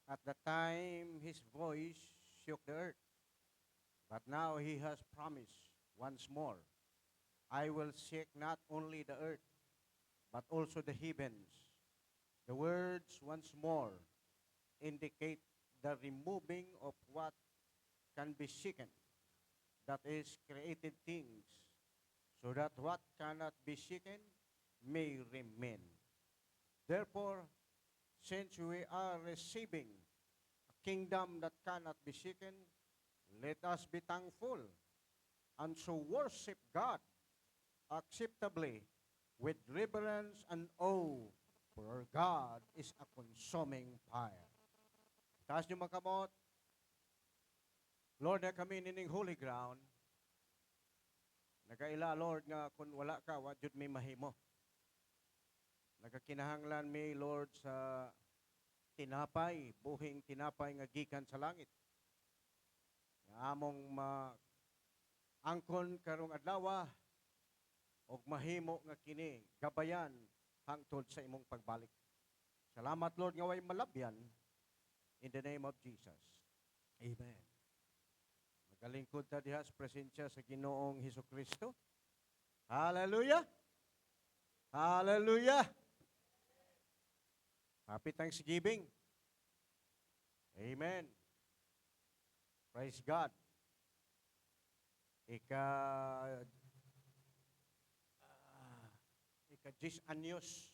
At the time, his voice shook the earth. But now he has promised once more, I will shake not only the earth, but also the heavens. The words once more indicate the removing of what can be shaken, that is, created things, so that what cannot be shaken may remain. Therefore, since we are receiving a kingdom that cannot be shaken, let us be thankful and so worship God acceptably with reverence and awe, for our God is a consuming fire. Taas niyo magkamot, Lord, na kami nining holy ground, nagaila, Lord, nga kung wala ka, wa jud may mahimo. Nagakinahanglan mi, Lord, sa tinapay, buhing tinapay nga gikan sa langit. Nga among angkon karong adlaw, og mahimo nga kini gabayan hangtod sa imong pagbalik. Salamat, Lord, nga way malabyan in the name of Jesus. Amen. Magalingkod ta diha sa presensya sa Ginoong Hesukristo. Hallelujah! Hallelujah! Happy Thanksgiving. Amen. Praise God. Ika 10 anyos.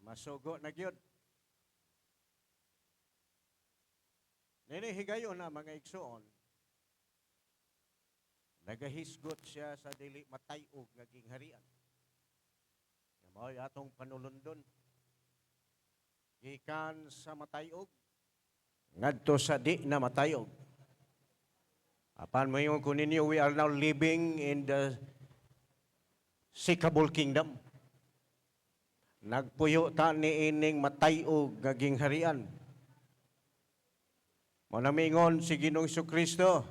Masugo na gyud. Nini higayon na mga igsoon. Nagahisgot siya sa dili matayog nga gingharian. Mao atong panulundon. Gikan sa matayog ngadto sa di na matayog. Apan mo yung kuninyo, we are now living in the seekable kingdom. Nagpuyo ta ni ining matayog nga gingharian. Mao namingon si Ginoong Hesukristo.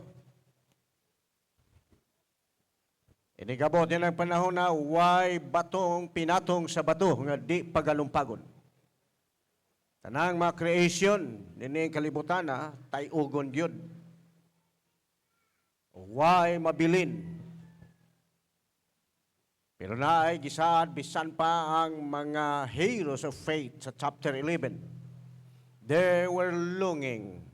Inigabot din ang panahon na why batong pinatong sa bato nga di pagalumpagon. Tanang mga creation nining kalibutan na tayugon gyud. Why mabilin? Pero naay gisaad bisan pa ang mga heroes of faith sa chapter 11. They were longing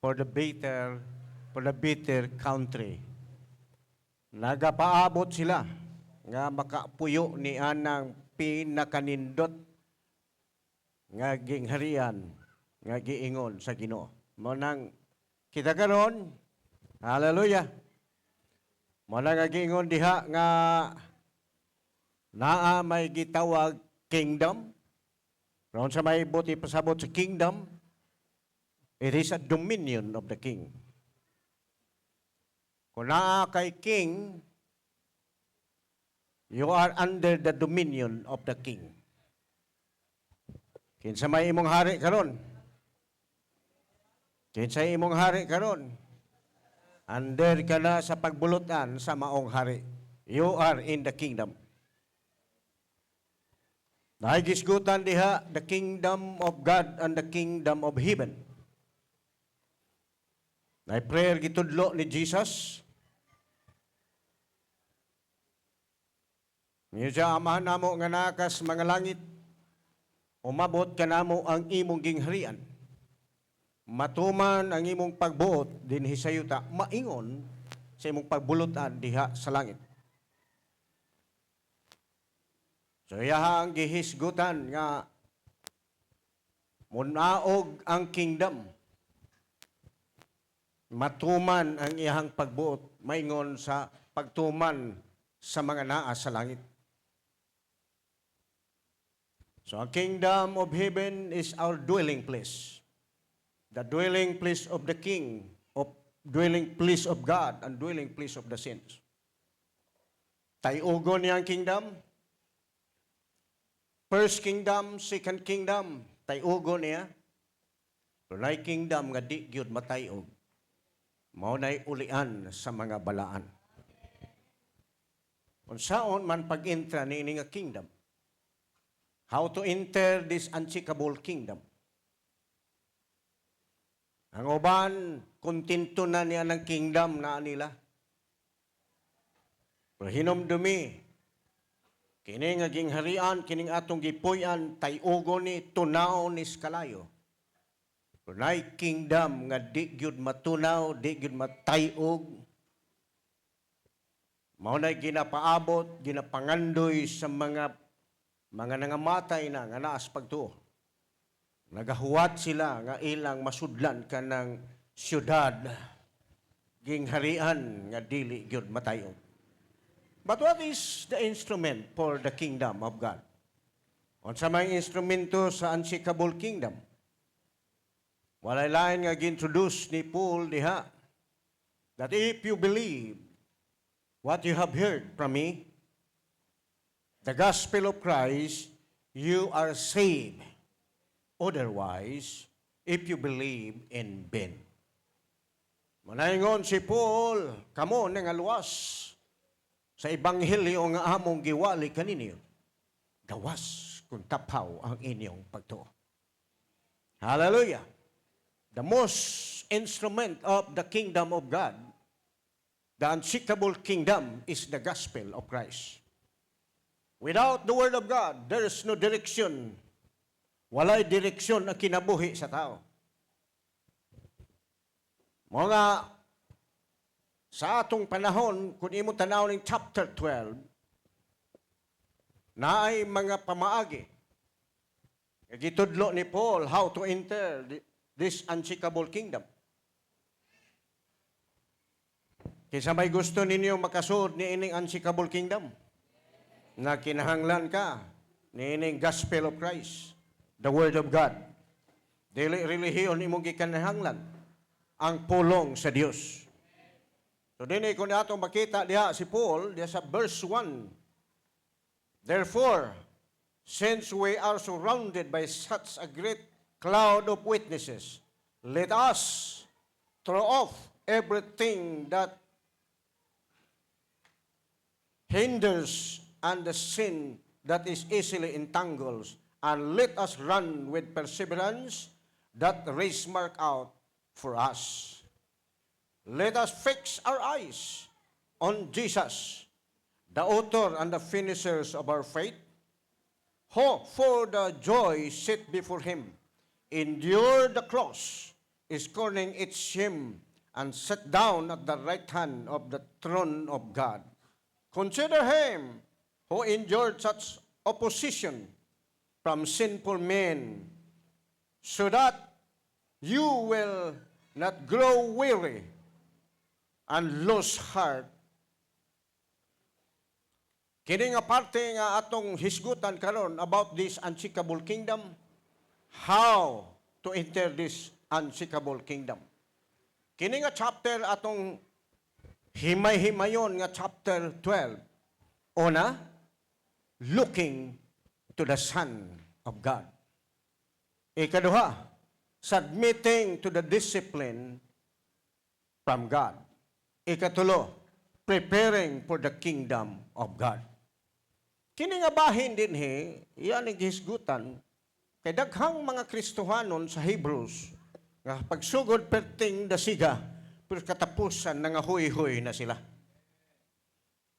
for the bitter country. Nagapaabot sila nga makapuyo ni anang pinakanindot nga gingharian nga giingon sa Ginoo. Mo nang kita karon, hallelujah. Mo nang giingon diha nga naa may gitawag kingdom. Ron sa may buti pasabot sa kingdom, it is a dominion of the king. Kung naa kay king, you are under the dominion of the king. Kinsa may imong hari karon? Kinsa imong hari karon? Under ka na sa pagbulutan sa maong hari. You are in the kingdom. Nahigisgutan diha, the kingdom of God and the kingdom of heaven. Na prayer gitudlo ni Jesus. Niya siya, amahan namo nga nakas mga langit, umabot ka namo ang imong gingharian. Matuman ang imong pagbuot din hisayuta, maingon sa imong pagbulutan diha sa langit. So iyahang gihisgutan nga munaog ang kingdom. Matuman ang iyahang pagbuot, maingon sa pagtuman sa mga naa sa langit. So ang kingdom of heaven is our dwelling place. The dwelling place of the king, of dwelling place of God, and dwelling place of the saints. Tayugon niya ang kingdom. First kingdom, second kingdom, tayugon niya. Runay kingdom nga di gyud matayog. Mao nay ulian sa mga balaan. Unsaon man pag-entra ni nga kingdom? how to enter this unshakable kingdom. Ang uban, kontento na niya ng kingdom na nila. Pero hinumdumi, kini nga gingharian, kining atong gipuy-an, tayugo ni tunaw ni skalayo. Pero na'y kingdom nga di gyud matunaw, di gyud matayog. Mao na'y ginapaabot, ginapangandoy sa mga nangamatay na nga naas pagtuo. Nagahuwat sila nga ilang masudlan ka ng siyudad, gingharian nga dili gyud matayog. But what is the instrument for the kingdom of God? Unsa may instrumento sa unshakable kingdom? Walay lain nga gintroduce ni Paul diha, that if you believe what you have heard from me, the gospel of Christ, you are saved. Otherwise, if you believe in vain. Manaingon si Paul, kamo nga luwas sa ebanghelyo nga among giwali kaninyo. Gawas kung tapaw ang inyong pagtuo. Hallelujah! The most instrument of the kingdom of God, the unshakable kingdom, is the gospel of Christ. Without the word of God, there is no direction. Walay direksyon ang kinabuhi sa tao. Mga sa atong panahon, kung imo tanaw ng chapter 12, na ay mga pamaagi. Gitudlo ni Paul how to enter this unshakable kingdom. Kaysa may gusto ninyo makasud ni ining unshakable kingdom, na kinahanglan ka ni ining gospel of Christ, the Word of God. Dili relihiyon imong gikanahanglan ang pulong sa Dios. So dinhi ko nato makita diha si Paul diha sa verse 1. Therefore, since we are surrounded by such a great cloud of witnesses, let us throw off everything that hinders and the sin that is easily entangles, and let us run with perseverance that race marked out for us. Let us fix our eyes on Jesus, the author and the finishers of our faith, who for the joy set before him endured the cross, scorning its shame, and sat down at the right hand of the throne of God. Consider him who endured such opposition from sinful men, so that you will not grow weary and lose heart. Kini nga parte nga atong hisgutan karon about this unshakable kingdom, how to enter this unshakable kingdom. Kini nga chapter atong himay-himayon nga chapter 12. Una, looking to the Son of God. Ikaduha, submitting to the discipline from God. Ikatulo, preparing for the kingdom of God. Kini nga bahin din iyan ang hisgutan, kay daghang mga Kristohanon sa Hebrews, nga pagsugod perting dasiga, pero katapusan nga huy-huy na sila.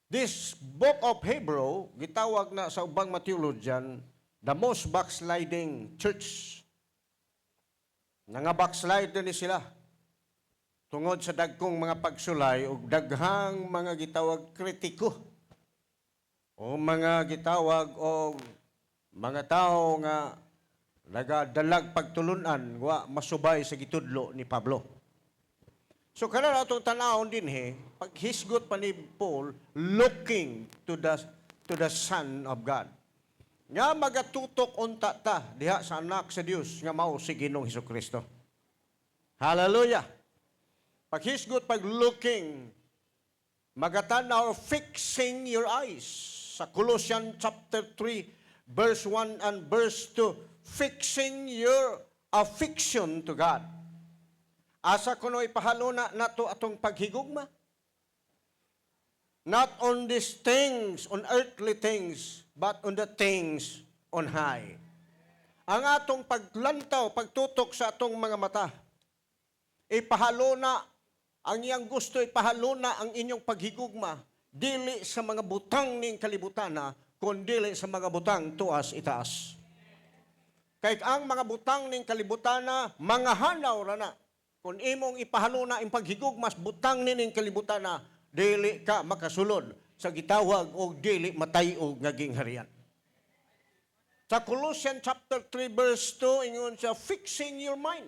This book of Hebrew, gitawag na sa ubang theologian, the most backsliding church. Nga backslide ni sila. Tungod sa dagkong mga pagsulay o daghang mga gitawag kritiko. O mga gitawag o mga tao nga nagadalag pagtulunan wa masubay sa gitudlo ni Pablo. So karon atong tanawon din paghisgot pa ni Paul, looking to the Son of God. Nga magatutok unta ta diha sa anak sa Dios nga mao si Ginoong Hesukristo. Hallelujah. Paghisgot pag looking, magatanaw fixing your eyes. Sa Colossians chapter 3 verse 1 and verse 2, fixing your affection to God. Asa kuno ipahaluna nato atong paghigugma? Not on these things, on earthly things, but on the things on high. Ang atong paglantaw, pagtutok sa atong mga mata, ipahalo na, ang iyang gusto ipahalo na ang inyong paghigugma, dili sa mga butang ning kalibutana, kundi sa mga butang tuas itaas. Kaya ang mga butang ning kalibutana, mga hanaw ra na. Kung imong ipahalo na ang paghigugmas, butang ning kalibutana, dili ka makasulod sa gitawag o dili matayog nga gingharian. Sa Colossians chapter 3 verse 2, ingon siya, fixing your mind.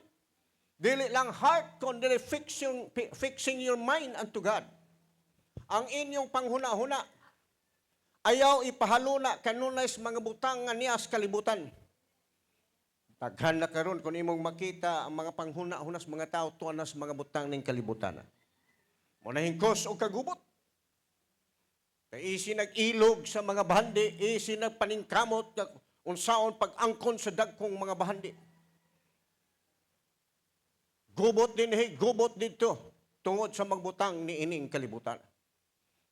Dili lang heart, kundi fixing your mind unto God. Ang inyong panghuna-huna, ayaw ipahalo na kanunay sa mga butang nga niya sa kalibutan. Taghan na karon kung imong makita ang mga panghuna-huna sa mga tao tuwa na sa mga butang ning kalibutan. Muna hingkos o kagubot. Kay isi nag-ilog sa mga bahandi, isi nagpaningkamot, unsaon pag-angkon sa dagkong mga bahandi. Gubot din gubot dito, tungod sa magbutang ni ining kalibutan.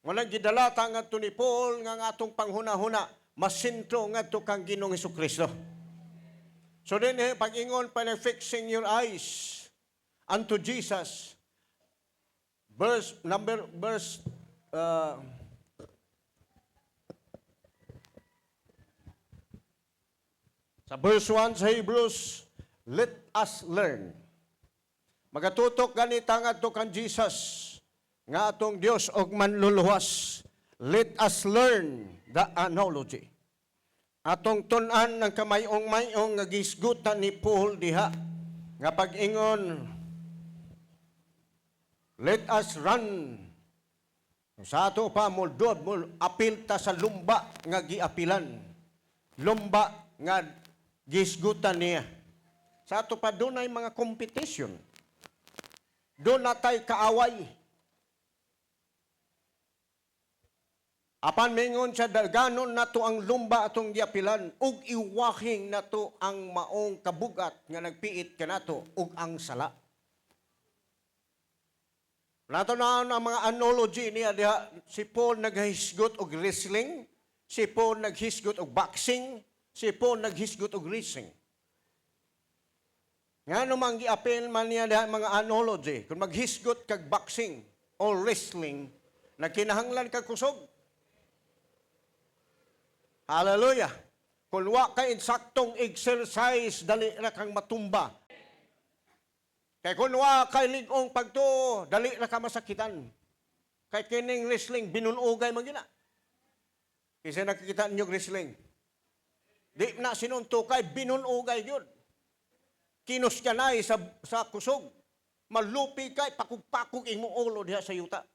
Walang gidalata nga ito ni Paul, nga atong panghuna-huna, masintro nga ito kang Ginoong Hesukristo. So din, pag-ingon pa na fixing your eyes unto Jesus, sa verse 1 sa Hebrews, let us learn. Magatutok ganita nga ito kang Jesus, nga atong Dios og manluluwas. Let us learn the analogy. Atong tun-an ng kamayong-mayong nga gisgutan ni Paul diha, nga pag-ingon, let us run. Sa ato pa, muldod, apil ta sa lumba nga giapilan. Lumba nga gisgutan niya. Sa ato pa, doon ay mga competition. Doon natay kaaway. Apan mingon sa daganon nato ang lumba atong giapilan ug iwahing nato ang maong kabugat nga nagpiit kanato ug ang sala. Nato na ang mga analogy niya diha, si Paul naghisgot og wrestling, si Paul naghisgot og boxing, si Paul naghisgot og racing. Nga namang giapil man niya diha mga analogy, kung maghisgot kag boxing or wrestling, nagkinahanglan kag kusog. Hallelujah. Kung wa ka insaktong exercise, dali na kang matumba. Kaya kung wa ka ligong pagto, dali na ka masakitan. Kaya kining wrestling, binunugay magina. Kasi nakikita niyo wrestling. Di na sinunto kay binunugay yun. Kinos ka na sa kusog. Malupi kay pakug-pakug imong ulo diha sa yuta.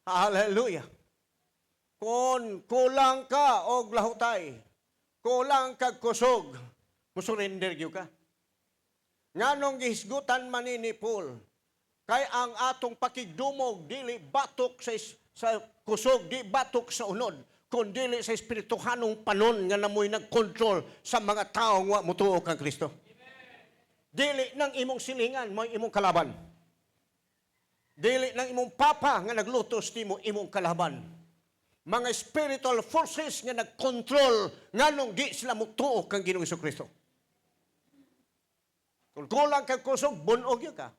Hallelujah. Kung kulang ka og lahutay, kulang kag kusog, musurrender gyud ka. Nganong gihisgutan man ni Paul, kay ang atong pakigdumog dili batok sa kusog, di batok sa unod, kundi sa espirituhanong panon nga namoy nagkontrol sa mga tao nga mutuo kang Kristo. Dili nang imong silingan mo imong kalaban. Dili nang imong papa nga naglutos nimo imong kalaban. Mga spiritual forces nga nag-control nganong di sila mutuo kang Ginoong Hesukristo. Kung kulang kag kusog, bunog yun ka.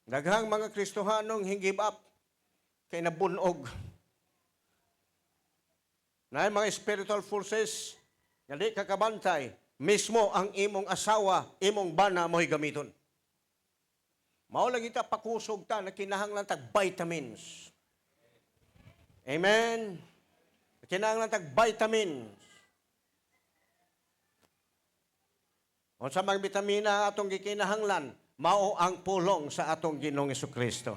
Daghang mga Kristohanong hinggib up kay nabunog. Na mga spiritual forces nga di kakabantay, mismo ang imong asawa, imong bana mo'y gamiton. Mao lang kita pakusog ta na kinahanglan tag vitamins. Amen. Kinahanglan tag vitamins. O sa mga bitamina atong gikinahanglan, mao ang pulong sa atong Ginoong Hesukristo.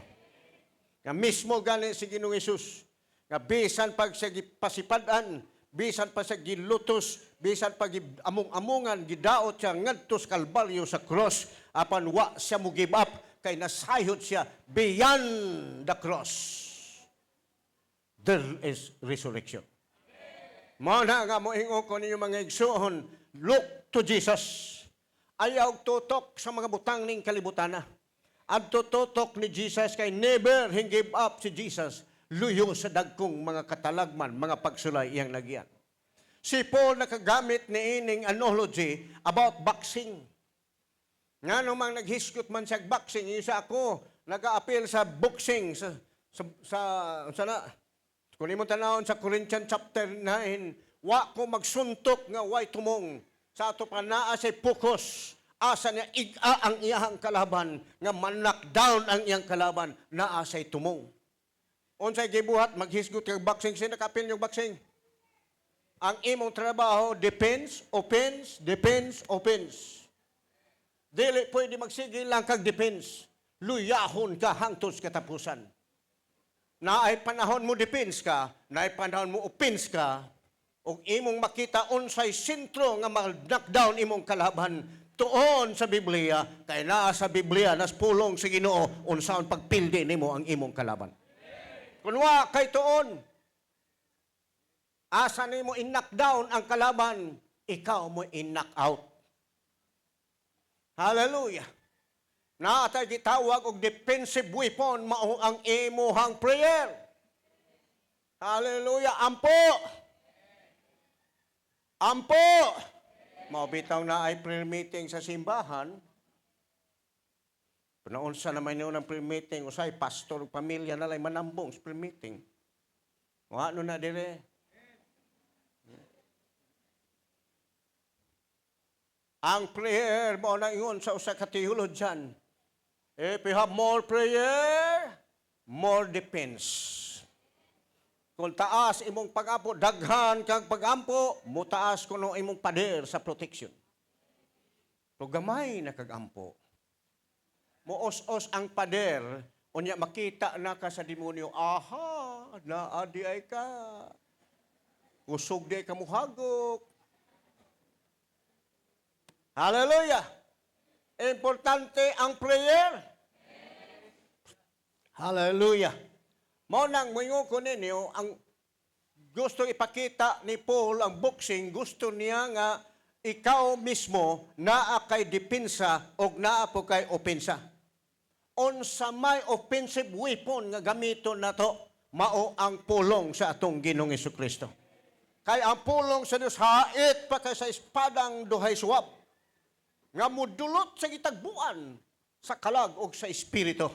Nga mismo gani si Ginoong Hesus, nga bisan pag sa gipasipadan, bisan pa sa gilutos, bisan pag among-amungan, gidaot siya ngadto sa Kalbaryo sa cross, apan wa siya mo give up, kay nasayod siya beyond the cross. There is resurrection. Mao na nga moingon ko ninyo mga igsoon, look to Jesus. Ayaw tutok sa mga butang ning kalibutana. At tutok ni Jesus kay never hing give up si Jesus. Luyo sa dagkong mga katalagman, mga pagsulay iyang nagyan. Si Paul nakagamit ni ining analogy about boxing. Nga namang naghiskot man siya boxing, isa ako nag-a-appeal sa boxing sa na. Kung mo tanawon sa Corinthians chapter 9, wa ko magsuntok nga way tumong. Sa ato pa naa say focus. Asa niya iga ang iyang kalaban, nga man-knockdown ang iyang kalaban, naa say tumong. Unsay gibuhat, maghisgot kag boxing, sino nakapil yung boxing? Ang imong trabaho, defense, offense, defense, offense. Dili pwede magsigil lang kag defense. Luyahon ka hangtod sa katapusan. Naay panahon mo defense ka, naay panahon mo offense ka, ug imong makita unsay sentro nga mag-knockdown imong kalaban tuon sa Biblia, kay naa sa Biblia nas pulong sa Ginoo unsaon pagpildi nimo ang imong kalaban. Kunwa kay tuon, asa nimo in-knockdown ang kalaban, ikaw mo in-knock out. Hallelujah. Naatay gitawag og defensive weapon mao ang imuhang prayer. Hallelujah. Ampo. Ampo. Mao bitaw na ay prayer meeting sa simbahan. Panaunsa naman yun ang prayer meeting, usay pastor ug pamilya na lay manambong sa prayer meeting. Ano na dire? Ang prayer mo na ingon sa usa ka theologian. If you have more prayer, more defense. Kung taas imong pag-ampo, daghan kang pag-ampo, mutaas kuno imong pader sa protection. Kung gamay na kag-ampo, muos-os ang pader, unya makita na ka sa demonyo, aha, naadi ay ka. Kusog di ka muhagok. Hallelujah! Importante ang prayer. Hallelujah! Mao nang moingon ko ninyo, ang gusto ipakita ni Paul, ang boxing, gusto niya nga ikaw mismo naa kay depensa o naa po kay opensa. Unsa may offensive weapon nga gamiton nato, mao ang pulong sa atong Ginoong Hesukristo. Kay ang pulong sa Dios hait pa kay sa espadang duhay suwab nga mudulot sa gitagbuan sa kalag o sa espiritu.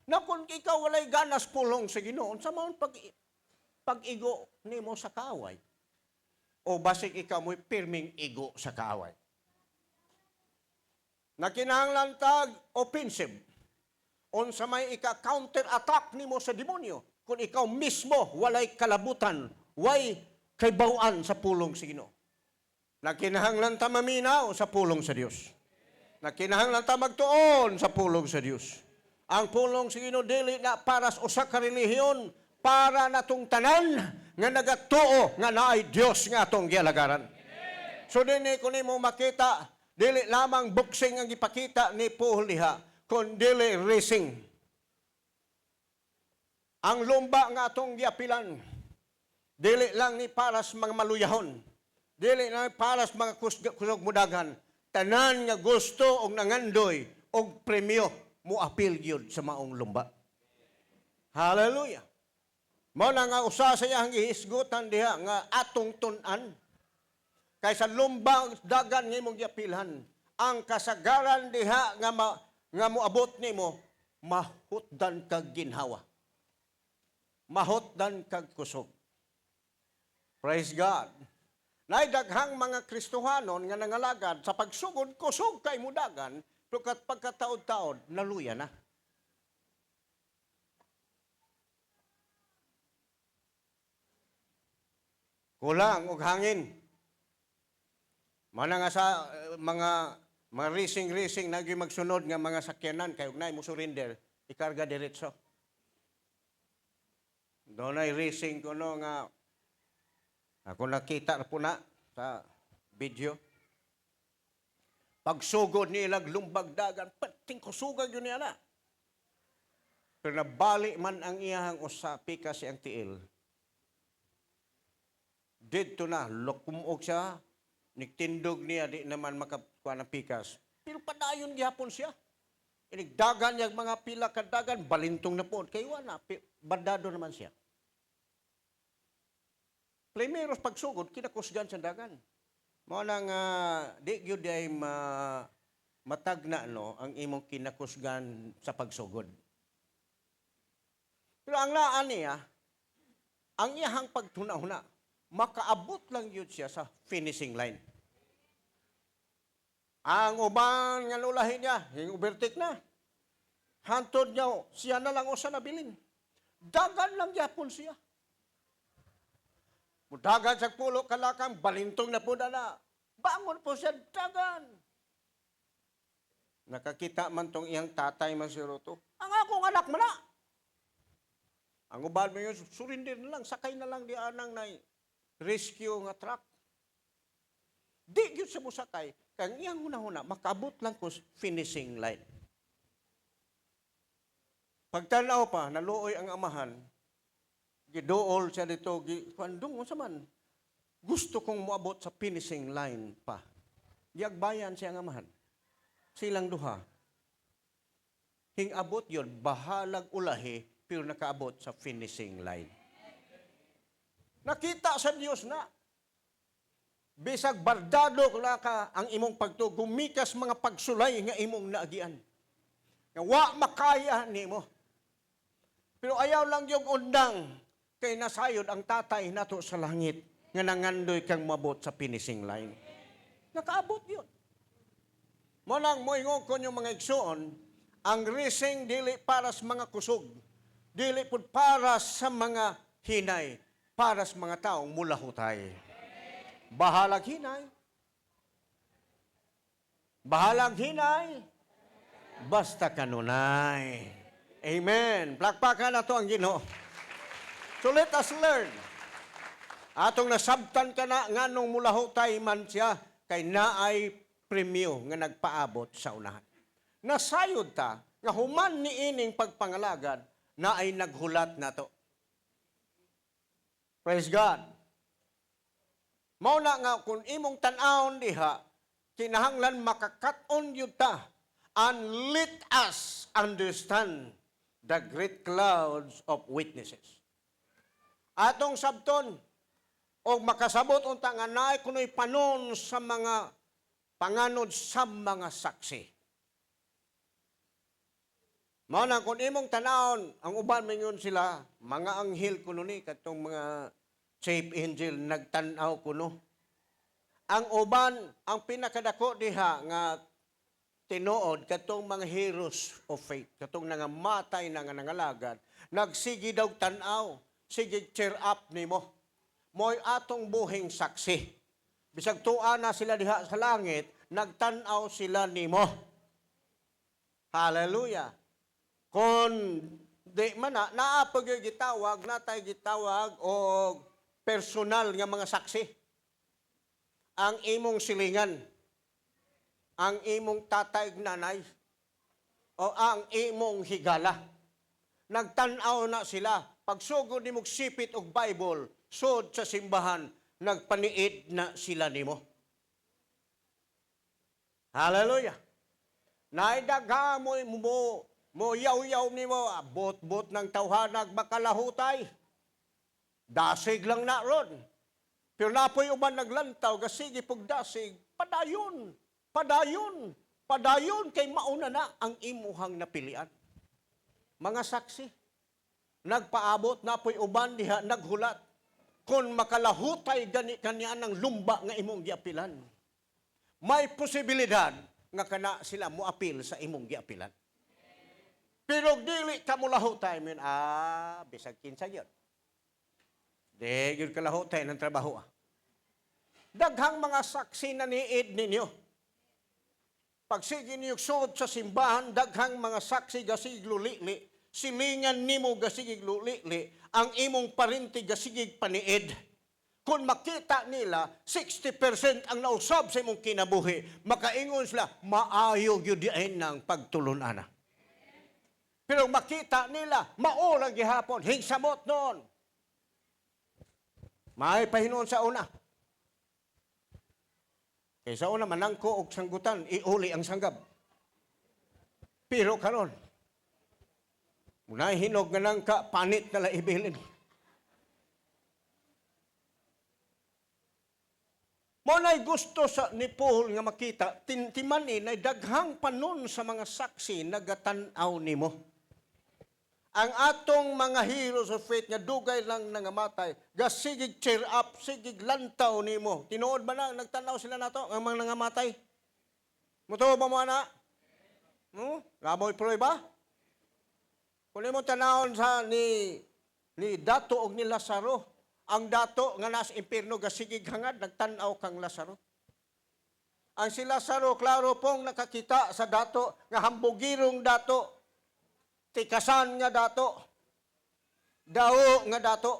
Na kung ikaw walay ganas pulong sa Ginoo, sa maon pag-igo nimo sa kaaway. O basig ikaw mo'y pirming igo sa kaaway. Na kinahanglan tag offensive. Unsa may ika-counter-attack nimo sa demonyo kung ikaw mismo walay kalabutan, way kay bawaan sa pulong sa Ginoo. Na kinahanglan ta maminaw sa pulong sa Dios. Na kinahanglan ta magtuon sa pulong sa Dios. Ang pulong sa Ginoo dili na para sa usa ka relihiyon, para natong tanan nga nagatuo nga naay Dios nga atong gialagaran. So dinhi ko nimo makita, dili lamang boxing ang ipakita ni Paul diha, kundi racing. Ang lumba nga atong giapilan, dili lang ni para sa mga maluyahon. Dili na para sa mga kusog mudagan, tanan nga gusto og nangandoy og premyo muapil gyud sa maong lumba. Hallelujah. Mao na nga usa sa iyang gihisgutan diha nga atong tun-an. Kaysa lumba dagan nga imong giapilhan, ang kasagaran diha nga moabot nimo mahutdan kag ginhawa. Mahutdan kag kusog. Praise God. Naay daghang mga Kristohanon nga nangalagad sa pagsugod kusog kay mudagan, pero kat pagkataod-taod naluya na. Kulang og hangin. Mana nga sa mga racing nagi magsunod nga mga sakyanan kay ugnay mo surrender, ikarga diretso. Doonay racing kuno nga ako nakita na po na sa video. Pagsugod nilang lumbag dagan, pating kusugan yun niya na. Pero nabali man ang iyahang usapi kasi ang tiil. Dito na, lukumog siya, nagtindog niya, di naman makakuha ng pikas. Pero padayon gihapon siya. Inigdagan niya mga pila kadagan, balintong na po. Kaya wala, bandado naman siya. Primeros pagsugod, kinakusgan sa dagan. Mao nang di gyud ay matagna no ang imong kinakusgan sa pagsugod. Pero ang naan niya, ang iyahang pagtunahuna, makaabot lang yun siya sa finishing line. Ang uban nga lulahin niya, yung overtake na. Hantod niya, siya na lang o sa nabilin. Dagan lang yapon siya. Dagan sa pulo kalakang, balintong na po na. Bangon po siya, dagan. Nakakita man tong iyang tatay man si Ruto. Ang akong anak mo na. Ang uban mo yun, surrender na lang, sakay na lang di anang na rescue nga truck. Di yun siya mo sakay, kang iyang huna-huna, makabot lang ko finishing line. Pagtanaw pa, naluoy ang amahan, gidool siya dito, pandong mo saman, gusto kong moabot sa finishing line pa. Giagbayan siya ang amahan. Silang duha. Hingabot yun, bahalag ulahi, pero nakaabot sa finishing line. Nakita sa Diyos na, bisag bardado na ka ang imong gumikas mga pagsulay nga imong naagian. Nga wa makaya nimo. Pero ayaw lang yung undang kay nasayod ang tatay nato sa langit nga nangandoy kang mabot sa finishing line. Nakaabot yun. Mo nang moingon ko yung mga igsoon, ang racing dili para sa mga kusog. Dili pud para sa mga hinay, para sa mga taong mulahutay. Bahalag hinay. Bahalag hinay. Basta kanunay. Amen. Plakpakan na to ang Ginoo. So let us learn. Atong nasabtan ka na nga nung mulahutay man siya, kay naay premyo nga nagpaabot sa unahan. Nasayod ta, nga human ni ining pagpangalagad, na ay naghulat na to. Praise God. Mao na nga kung imong tan-awon diha, kinahanglan makakat-on yun ta, and let us understand the great clouds of witnesses. Atong sabton, o makasabot unta nga naay kuno'y panon sa mga panganod sa mga saksi. Mao na kung imong tanawon, ang uban mingon sila, mga anghel kuno ni katong mga chief angel nagtan-aw kuno. Ang uban, ang pinakadako diha nga tinuod katong mga heroes of faith, katong nangamatay na nga nangalagad, nagsigi daw tan-aw, sige cheer up nimo. Mo'y atong buhing saksi. Bisag tuwa na sila diha sa langit, nagtan-aw sila nimo. Hallelujah. Kung di man naapag yung gitawag, natay gitawag o personal nga mga saksi. Ang imong silingan, ang imong tatay nanay, o ang imong higala. Nagtan-aw na sila. Pagsugod ni mong sipit og Bible, sud sa simbahan, nagpaniid na sila nimo. Hallelujah. Naidagha mo yaw-yaw nimo, bot-bot ng tawhanag makalahutay. Dasig lang na ron. Pero napoy uban naglantaw, gasigi pog dasig, padayon, padayon, padayon kay mauna na ang imuhang napilian. Mga saksi, nagpaabot napoy uban diha naghulat, kung makalahutay gani kanya ng lumba nga imong giapilan. May posibilidad nga kana sila moapil sa imong giapilan. Pero dili ka mo lahutay, bisag kinsa gyud. Di gyud ka lahutay ng trabaho. Daghang mga saksi na niid ninyo. Pagsigi niyo suod sa simbahan, daghang mga saksi gasig luli-li, silingan nimo gasig luli-li, ang imong parinti gasig paniid. Kung makita nila, 60% ang nausab sa imong kinabuhi, makaingon sila, maayo gyud diin ng pagtulunana. Pero makita nila, maulang gihapon, hingsamot noon. May pahinuon sa una. Kaysa una, manangko og sanggutan, iuli ang sanggab. Pero karon, muna hinog nga nang ka, panit na la ibilin. Mo na'y gusto sa ni Paul nga makita, timani na daghang panon sa mga saksi nagatanaw nimo. Ang atong mga heroes of faith nga dugay lang nangamatay, gasigig cheer up, sigig lantaw nimo. Tinuod ba na nagtanaw sila nato ang mga nangamatay? Mutuo ba mo na? Laboy proy ba? Kung mo tanawon sa ni Dato og ni Lazaro, ang dato nga nas impierno gasigig hangad nagtan-aw kang Lazaro. Ang si Lazaro klaro pong nakakita sa dato nga hambugirong dato, tikasan nga dato, dao nga dato.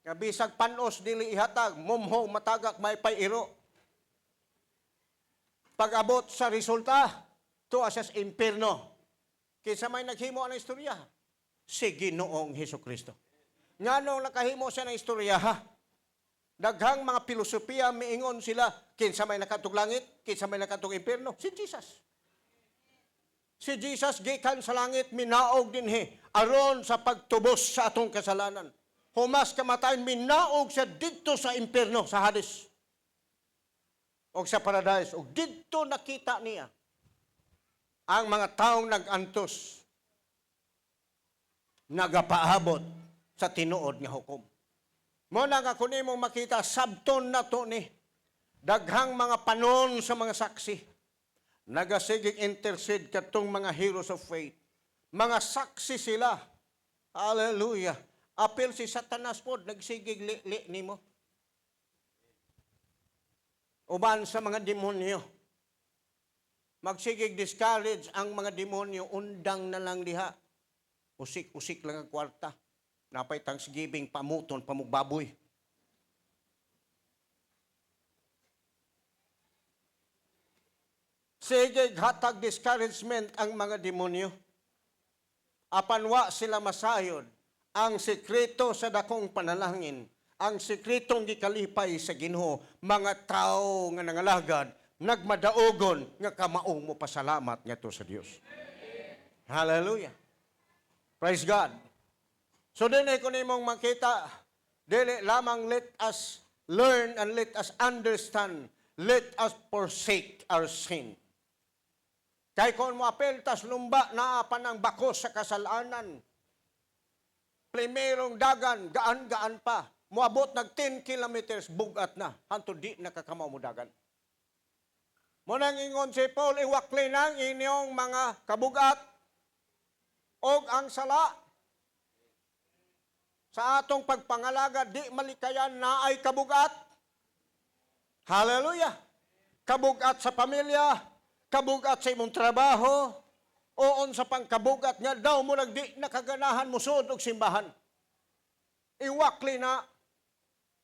Nga bisag panos dili ihatag, mumho matagak may pairo. Pag-abot sa resulta, to asas impierno. Kinsa may naghimo ang istorya? Si Ginoong Hesukristo. Nga nung nakahimo siya ng istorya, ha? Daghang mga filosofiya, miingon sila, kinsa may nakatug langit, kinsa may nakatug impierno, si Jesus. Si Jesus, gikan sa langit, minaog dinhi, aron sa pagtubos sa atong kasalanan. Humas kamatayon, minaog siya dito sa impierno, sa Hades. O sa paradise, o dito nakita niya ang mga taong nag-antos, nagapaabot sa tinuod nga hukom. Muna nga kunin mong makita, sabton na to ni, daghang mga panon sa mga saksi, nagasigig intercede katong mga heroes of faith. Mga saksi sila. Hallelujah. Apil si Satanas po, nagsigig li nimo. Uban sa mga demonyo. Magsigig discourage ang mga demonyo, undang na lang diha. Usik-usik lang ang kwarta. Napay Thanksgiving, pamuton, pamugbaboy. Sige, hatag discouragement ang mga demonyo. Apanwa sila masayod. Ang sekreto sa dakong panalangin, ang sekretong gikalipay sa Ginoo, mga tao nga nangalagad, nagmadaogon nga kamaong mo pasalamat nga to sa Dios. Hallelujah. Praise God. So din ay kunin mong makita, dili lamang let us learn and let us understand, let us forsake our sin. Kay kung moapel tas lumba na panang bakos sa kasalanan, primerong dagan, gaan-gaan pa, moabot nag 10 kilometers, bugat na, hanto di nakakamaw mo dagan. Munang ingon si Paul, iwakli nang inyong mga kabugat og ang sala. Sa atong pagpangalaga, di malikayan na ay kabugat. Hallelujah! Kabugat sa pamilya, kabugat sa imong trabaho, oon sa pangkabugat nga daw mo lang di nakaganahan mo sud og simbahan. Iwakli na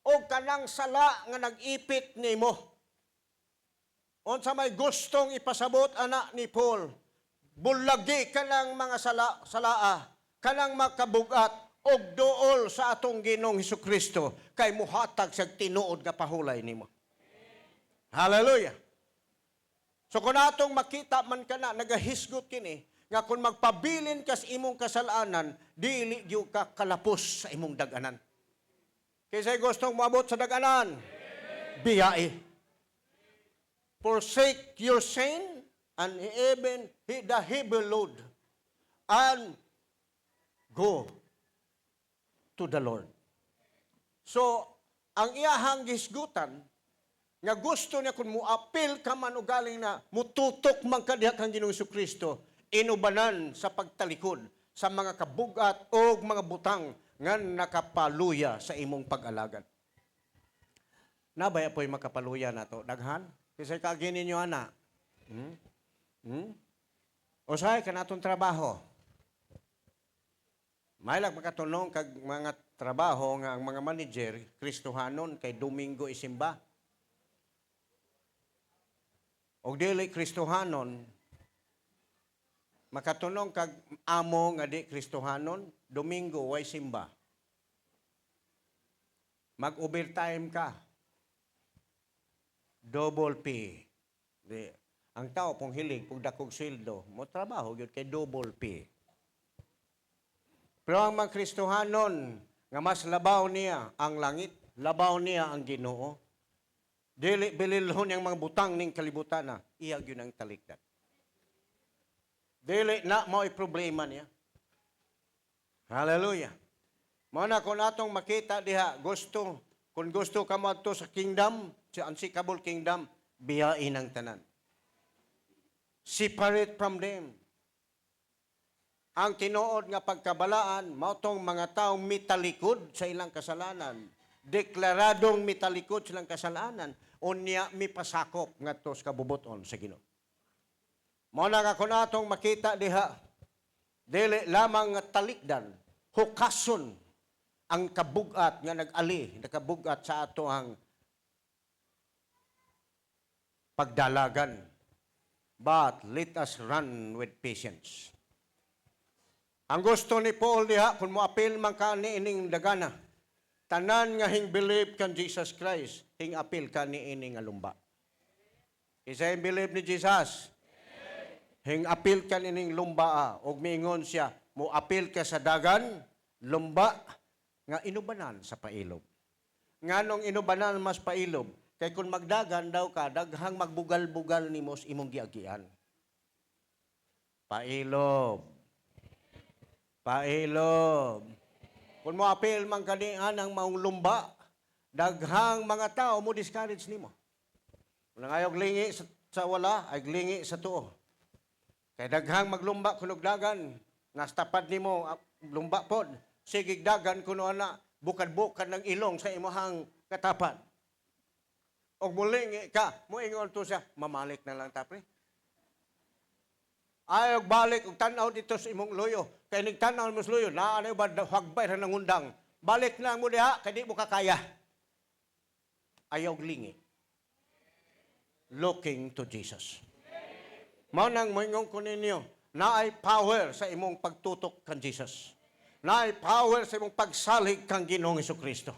og kanang sala nga nag-ipit nimo. Unsa may gustong ipasabot ana ni Paul, bulagi kanang mga salaa, kanang makabugat, og dool sa atong Ginoong Hesukristo kay muhatag sa tinuod nga pahulay nimo. Hallelujah. So kung atong makita man kana nagahisgot kini nga kung magpabilin kas imong kasalanan, dili gyud ka kalapos sa imong dag-anan. Kisay gustong moabot sa dag-anan? Biyai. Forsake your sin and even the heavy load and go to the Lord. So, ang iyahang gisgutan, nga gusto niya kung muapil ka man o galing na mututok man ka diha kang Ginoong Jesucristo, inubanan sa pagtalikod sa mga kabugat o mga butang nga nakapaluya sa imong pag-alagad. Nabaya po'y makapaluya na to, daghan? Kasi kaginin nyo, ana. Usay ka na itong trabaho. May lang makatunong kag mga trabaho nga ang mga manager, Kristohanon, kay Domingo isimba. O dili Kristohanon, makatunong kag amo nga di Kristohanon, Domingo way simba. Mag-overtime ka. Double pay. Ang tao pong hilig, pong dakog sweldo, mo trabaho yun kay double pay. Pero ang mga Kristohanon, nga mas labaw niya ang langit, labaw niya ang Ginoo, Dili bililhon yang mga butang ning kalibutan na, iyag yun ang talikdan. Dili na mo problema niya. Hallelujah. Mao na kung atong makita diha, kung gusto ka mo sa kingdom, sa unseekable kingdom, biyain ang tanan. Separate from them. Ang tinuod nga pagkabalaan, mao tong mga taong mitalikod sa ilang kasalanan. Deklaradong mitalikod sa ilang kasalanan, unya mipasakop ngadto sa kabubuton sa Ginoo. Mao na kung atong makita diha, dili lamang nga talikdan, hukason ang kabugat nga nag-ali, nakabugat sa ato ang pagdalagan. But let us run with patience. Ang gusto ni Paul diha, kung moapil man ka ni ining dagana, tanan nga hing believe kan Jesus Christ, hing apil ka ni ining alumba. Isa hing believe ni Jesus, hing apil ka ni ining lumba, og miingon siya, mo apil ka sa dagan, lumba, nga inubanan sa pailob. Nganong inubanan mas pailob, kay kung magdagan daw ka, daghang magbugal-bugal ni mos imong giagian. Pailob. Pailob. Kung mo apil man kanihan ang maong lumba, daghang mga tao mo discourage nimo. Kung ayog lingi sa wala, ay lingi sa tuo. Kay daghang maglumba kunog dagan, nastapad nimo lumba pod, sigig dagan kuno ana, bukad-bukad ng ilong sa imong katapan. Og mulingi ka, moingon to siya, mamalik na lang tapre. Ayog balik og tan-aw dito sa imong loyo. Kay ning tan-aw mo sa loyo, naa na ba hagbay ra nang undang. Balik na mo diha kay di mo kakaya. Ayog lingi. Looking to Jesus. Mao nang moingon ko ninyo, naay power sa imong pagtutok kan Jesus. Naay power sa imong pagsalig kang Ginoong Hesukristo.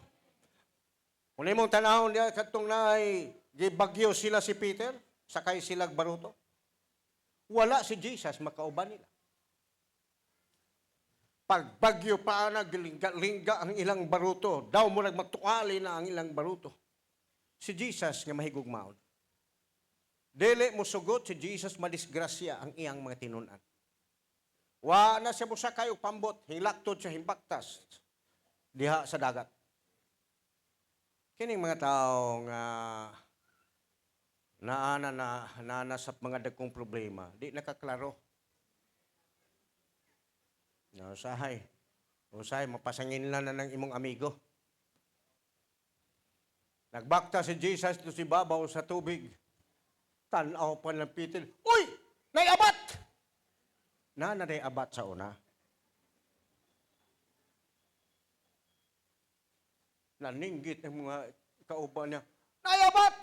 Kung imong tanahon diha kadtong naay gibagyo sila si Peter, sakay sila baruto. Wala si Jesus, makauban nila. Pagbagyo pa na, lingga ang ilang baruto, daw mo nagmatuali na ang ilang baruto. Si Jesus nga mahigugmaon. Dili mo sugot si Jesus madisgrasya ang iyang mga tinunan. Wa na siya busa kayo pambot, hinlaktod siya himbaktas diha sa dagat. Kining mga tao nga naana sa mga dagkong problema, di nakaklaro. Usahay, mapasangin lang na ng imong amigo. Nagbakta si Jesus to si babaw sa tubig. Tanaw pa ng Peter, uy! Naiabat! Naiabat sa una. Naninggit ang mga kauban niya, naiabat!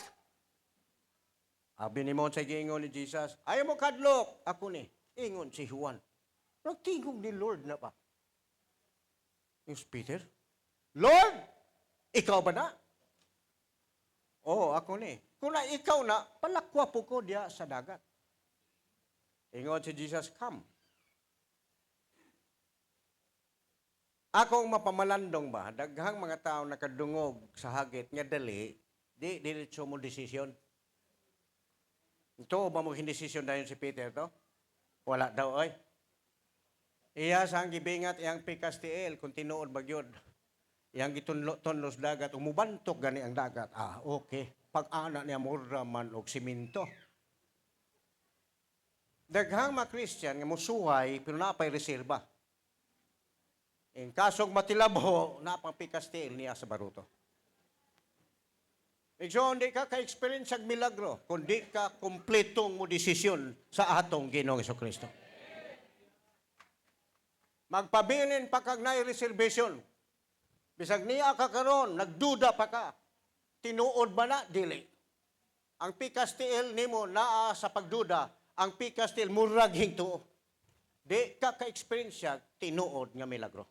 Abi ni mo sa gingon ni Jesus, ayaw mo kadlok. Ako ni, ingon si Juan. Nagtingog ni Lord na pa. Yung Peter, Lord, ikaw ba na? Oo, ako ni. Kung na ikaw na, palakwa po ko diya sa dagat. Ingon si Jesus, come. Akong mapamalandong ba, daghang mga tao nakadungog sa hagit nga dali, di diretso mo desisyon. Ito ba mo hindesisyon dahil si Peter to? Wala daw ay. Iya sang gibingat iyang pikastiel kung tinuod bagyod. Iyang gitunlos dagat, umubantok gani ang dagat. Ah, okay. Pag-ana niya mura man og siminto. Daghang mga Christian nga musuhay pero napay reserba. In kasog matilabho, napang pikastiel niya sa baruto. So, hindi ka ka-experience ang milagro, kundi ka kumpletong mo desisyon sa atong Ginoong Hesukristo. Magpabilin pa kag na reservation. Bisag niya ka karon, nagduda pa ka. Tinuod ba na? Dili. Ang pikastiil nimo naa sa pagduda, ang pikastiil murag hinto. Di ka ka-experience siya, tinuod nga milagro.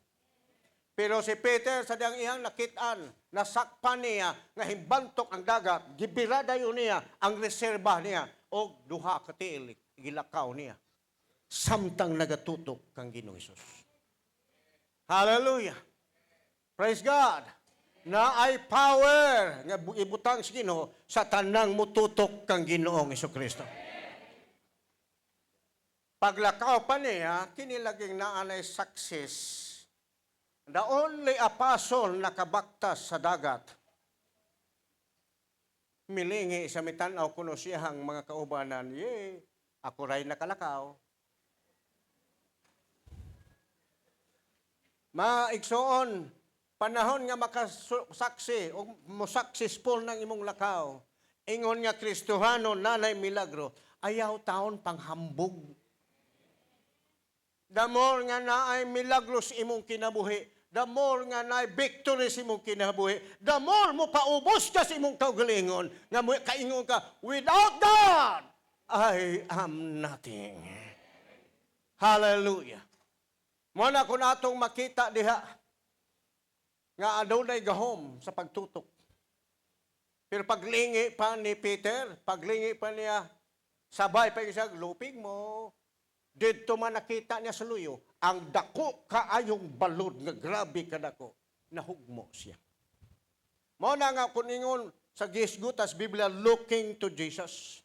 Pero si Peter sa diyang iyang nakitaan, nasakpan niya, nga himbantok ang dagat, gibirada yun niya, ang reserba niya, o duha katiil, gilakaw niya. Samtang nagatutok kang Ginoong Hesus. Hallelujah! Praise God! na ay power nga ibutang sa Ginoo sa tanang mututok kang Ginoong Hesukristo. Paglakaw pa niya, kinilaging naanay success. The only apostle nakabaktas sa dagat. Milingi sa mitanaw kuno siyang mga kaubanan, ako ray nakalakaw. Maigsoon, panahon nga makasaksi o mo successful ng imong lakaw. Ingon nga Kristohano, nanay milagro, ayaw taon panghambog. The more nga naay milagros imong kinabuhi, the more nga naay victory sa imong kinabuhi, the more mo paubos ka sa imong kaugalingon, nga mo kaingon ka, without God, I am nothing. Hallelujah. Muna kung atong makita diha, nga adunay gahom sa pagtutok. Pero paglingi pa ni Peter, paglingi pa niya, sabay pa siya, lupig mo. Dito man nakita niya sa luyo, ang dako kaayong balod nga grabe kadako, nahugmo siya. Muna nga kuningon sa gisgutas Biblia, looking to Jesus.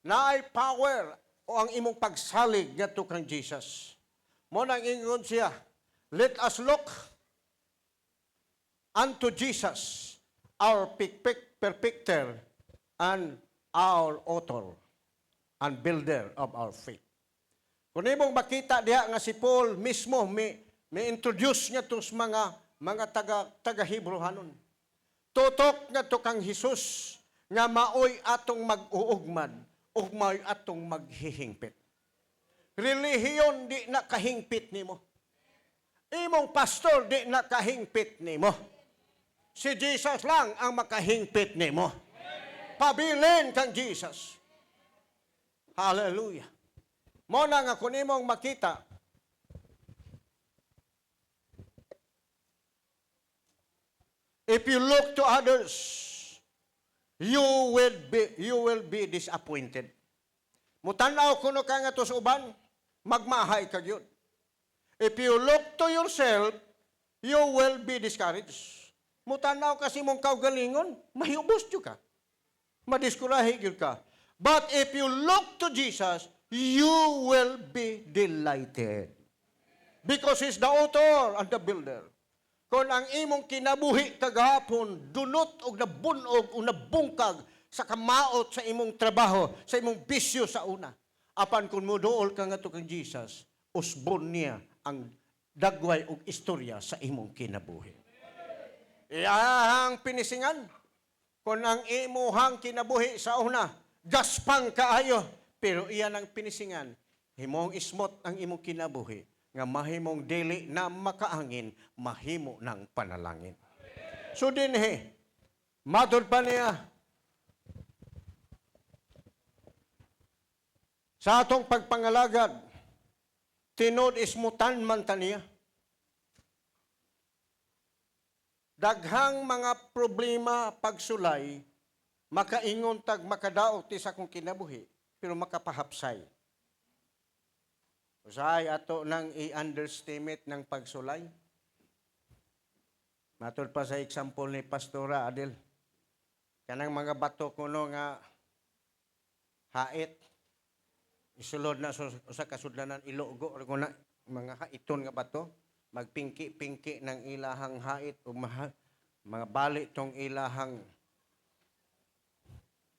Naay power o ang imong pagsalig ngadto kang Jesus. Muna ingon siya, let us look unto Jesus, our perfecter and our author and builder of our faith. Kung imong makita diha nga si Paul mismo may introduce niya tos mga taga-Hebrehanon. Tutok nga to kang Hesus nga maoy atong mag-uugmad ug maoy atong maghihingpit. Relihiyon di na kahingpit nimo. Imong pastor di na kahingpit nimo. Si Jesus lang ang makahingpit nimo. Pabilin kang Jesus. Hallelujah. Muna nga kung imong makita, if you look to others, you will be disappointed. Mutanaw kuno ka nga tos uban, magmahay ka gyud. If you look to yourself, you will be discouraged. Mutanaw kasi mong kaugalingon, mahiyubos jud ka. Madiskurahi gyud ka. But if you look to Jesus, you will be delighted. Because He's the author and the builder. Kung ang imong kinabuhi kagahapon, dunot o nabunog o nabungkag sa kamaot sa imong trabaho, sa imong bisyo sa una. Apan kung muduol ka nga to kang Jesus, usbon niya ang dagway o istorya sa imong kinabuhi. Iyahang pinisingan, kung ang imuhang kinabuhi sa una, gaspang kaayo, pero iyan ang pinisingan, himong ismot ang imong kinabuhi, nga mahimong dili na makaangin, mahimo ng panalangin. So dinhi, matod pa niya, sa atong pagpangalagad, tinod ismutan man taniya. Daghang mga problema pagsulay, makaingon tag makadaot ti sa akong kinabuhi, pero makapahapsay. Usahay ato nang i-underestimate ng pagsulay. Matod pa sa example ni Pastora Adel, kanang mga bato kuno nga hait, isulod na sa kasudlanan ilogo, na mga haiton nga bato, magpingki-pingki ng ilahang hait o mga bali tong ilahang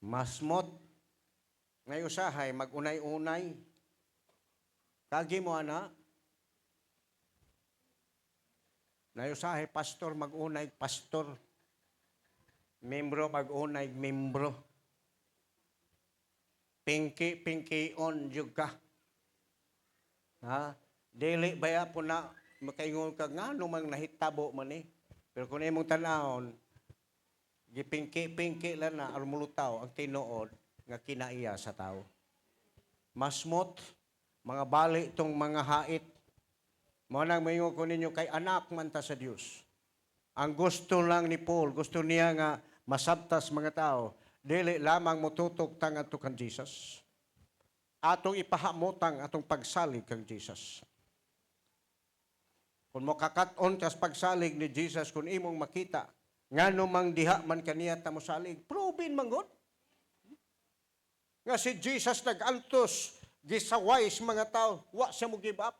masmot. Ngay usahay, magunay-unay. Kagi mo, ana? Ngay usahay, pastor, magunay, pastor. Membro, magunay, membro. Pinki-pinki-on juga. Ha? Dili baya po na makaingon ka nga numang nahitabo man eh. Pero kung imong tanahon, gipingki-pingki lang na armulutaw ang tinuod nga kinaiya sa tao. Masmot, mga bali itong mga hait, mo nang mayingon ko ninyo kay anak man ta sa Dios. Ang gusto lang ni Paul, gusto niya nga masabtas mga tao, dili lamang motutok tang ato kang Jesus. Atong ipahamotang atong pagsalig kang Jesus. Kung mo kakat-on kas pagsalig ni Jesus, kung imong makita, Ngano mang diha man kaniya ta mosalig, proven man gud. Nga si Jesus nag-altos, gisaway sa mga tao, wa siya mo give up.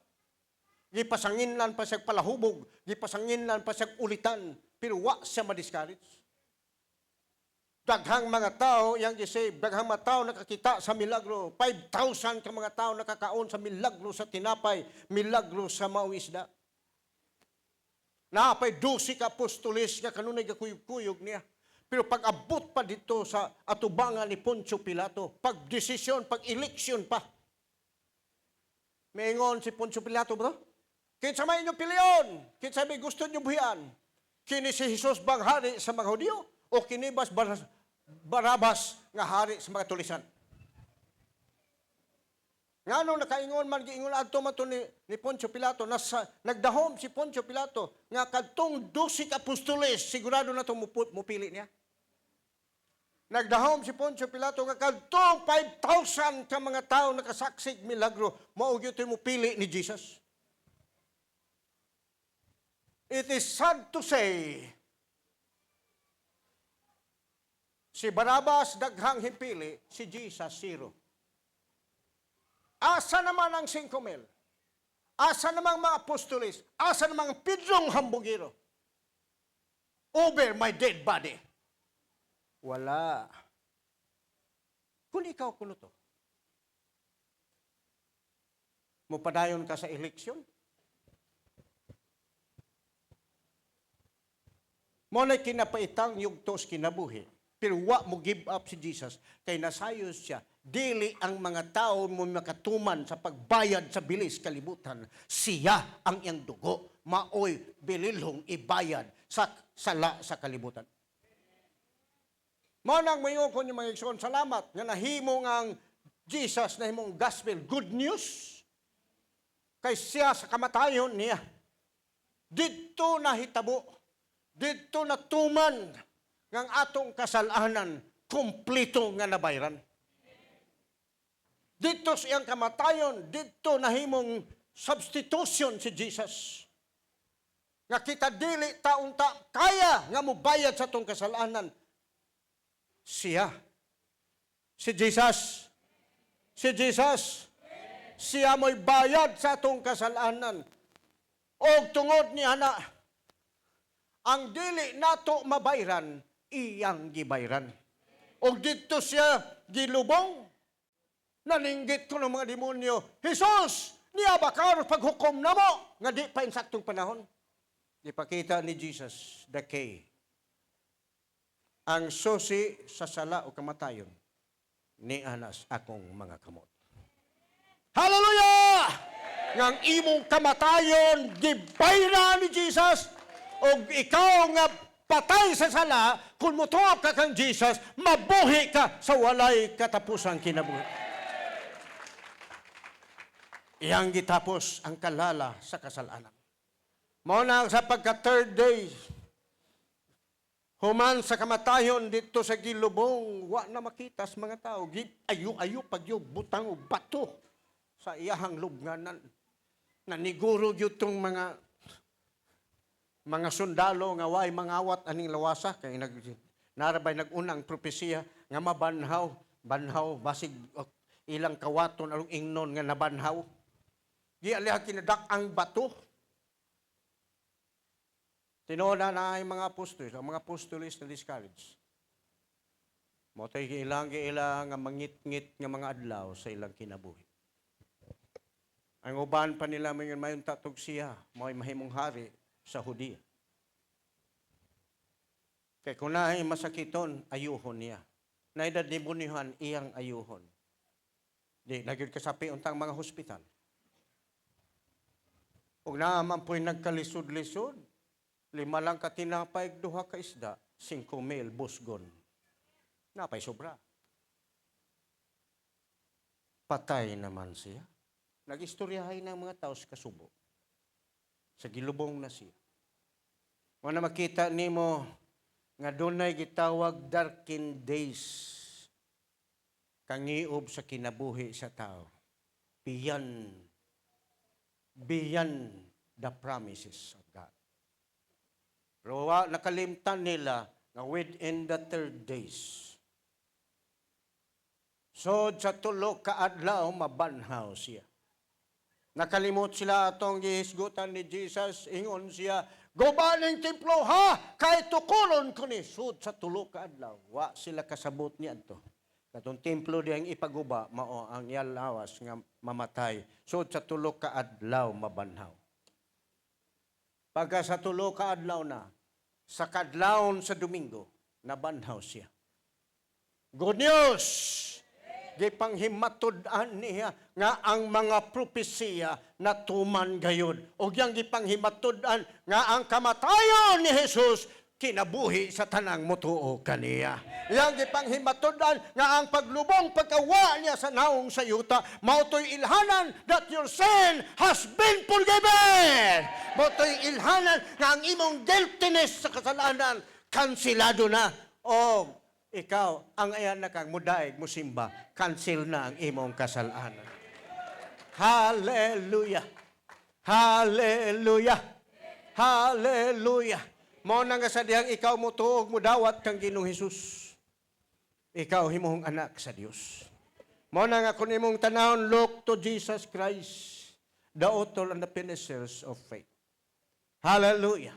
Gipasanginlan pa siya palahubog, gipasanginlan pa siya ulitan, pero wa siya ma-discourage. Daghang mga tao yang gisave, daghang mga tao nakakita sa milagro, 5,000 ka mga tao nakakaon sa milagro sa tinapay, milagro sa mawisda. Napay 12 ka apostoles nga kanunay gakuyog-kuyog niya. Pero pag abot pa dito sa atubangan ni Poncio Pilato, pag desisyon, pag eleksyon pa, maingon si Poncio Pilato ba? Kinsa may inyong piliyon? Kinsa may gusto niyo buhian? Kini si Jesus bang hari sa mga Hudyo? O kinibas Barabas nga hari sa mga tulisan? Nga nung nakaingon man, giingon adto man to ni Poncio Pilato, nagdahom si Poncio Pilato, nga kadtong 12 apostoles, sigurado na itong mupili niya. Nagdahom si Poncio Pilato, nga kadtong 5,000 ka mga tao nakasaksig milagro, maugyo ito mupili ni Jesus. It is sad to say, si Barabas daghang hipili, si Jesus 0. Asa naman ang 5,000? Asa namang mga apostoles? Asa namang Pedrong hambugiro? Over my dead body. Wala. Kung ikaw kuno to, mupadayon ka sa eleksyon? Mo na kinapaitang yugtos kinabuhi. Pero wa mo give up si Jesus, kay nasayos siya. Dili ang mga tao mo makatuman sa pagbayad sa bilis kalibutan. Siya ang iyang dugo. Maoy bililhong ibayad sa sala sa kalibutan. Mao nang mayon ko yung mga igsoon, salamat nga nahimo ang Jesus, nahimong gospel, good news. Kay siya sa kamatayon niya. Dito nahitabo. Dito natuman ng atong kasalanan, kumplito nga nabayran. Dito siyang kamatayon, dito nahimong substitution si Jesus. Nga kita dili taunta kaya nga mubayad sa atong kasalanan. Siya. Si Jesus. Si Jesus. Siya mo'y bayad sa atong kasalanan. O tungod ni ana, ang dili nato mabayran, iyang gibayran. O dito siya gilubong, naninggit ko ng mga demonyo, Jesus, niya ba karon paghukom na mo? Nga di pa insaktong panahon. Ipakita ni Jesus, the key. Ang susi sa sala o kamatayon, ni anas akong mga kamot. Hallelujah! Ngang imong kamatayon, gibayra ni Jesus, o ikaw nga patay sa sala, kung mutuap ka kang Jesus, mabuhi ka sa walay katapusang kinabuhi. Iyang gitapos ang kalala sa kasalanan. Mao na sa pagka-third day, human sa kamatayon dito sa gilubong, wa na makita sa mga tao. Ayo-ayo pagyo butang o bato sa iyahang lubnganan. Naniguro yun itong mga sundalo nga way mangawat aning lawasa kay narabay nagunang propesiya nga mabanhaw basig ilang kawaton along ingnon nga nabanhaw di aliha kinadak ang bato. Tinoda na ay mga apostoles, ang mga apostoles na discourage. Mo tay ilang nga mangit-ngit nga mga adlaw sa ilang kinabuhi. Ang uban pa nila mayon tatog siya, mo'y mahimong hari sa Hudiya. Kaya kung naay masakiton, ayuhon niya. Naidadibunihan, iyang ayuhon. Di, nagyod kasapi untang mga hospital. Huwag naman po'y nagkalisod-lisod, 5 lang katinapay, 2 ka isda, 5,000 busgon. Napay sobra. Patay naman siya. Nag-istoryahay ng mga tao sa kasubo. Sa gilubong na siya. O na makita nimo nga dunay gitawag darkened days kangiob sa kinabuhi sa tao. Beyond the promises of God. Pero nakalimtan nila na within the 3 days. So, sa tulo ka adlaw, mabanhaw siya. Nakalimot sila atong gihisgutan ni Jesus, ingon siya, gubaning templo ha, kay tukulon ko ni. Sud sa tulo ka adlaw, wa sila kasabot niya to. Katong templo diyang ipaguba, mao ang yalawas nga mamatay. Sud sa tulo ka adlaw, mabanhaw. Pagka sa tulo ka adlaw na, sa kadlawon sa Domingo, nabanhaw siya. Good news! Gipanghimatod-an niya nga ang mga propesiya na tuman gayud. O yang gipanghimatod-an nga ang kamatayon ni Jesus kinabuhi sa tanang mutuo kaniya. Yang gipanghimatod-an nga ang paglubong pagkawa niya sa naong sayuta, mautoy ilhanan that your sin has been forgiven. Mautoy ilhanan nga ang imong guiltiness sa kasalanan kansilado na. O ikaw, ang ayan na kang mudaig, musimba, cancel na ang imong kasalanan. Hallelujah! Hallelujah! Hallelujah! Mo na nga sa diyang ikaw mo tuog mo dawat kang Ginoong Hesus. Ikaw himuhong anak sa Dios. Mo na nga kung imong tanawon, look to Jesus Christ, the author and the finishers of faith. Hallelujah!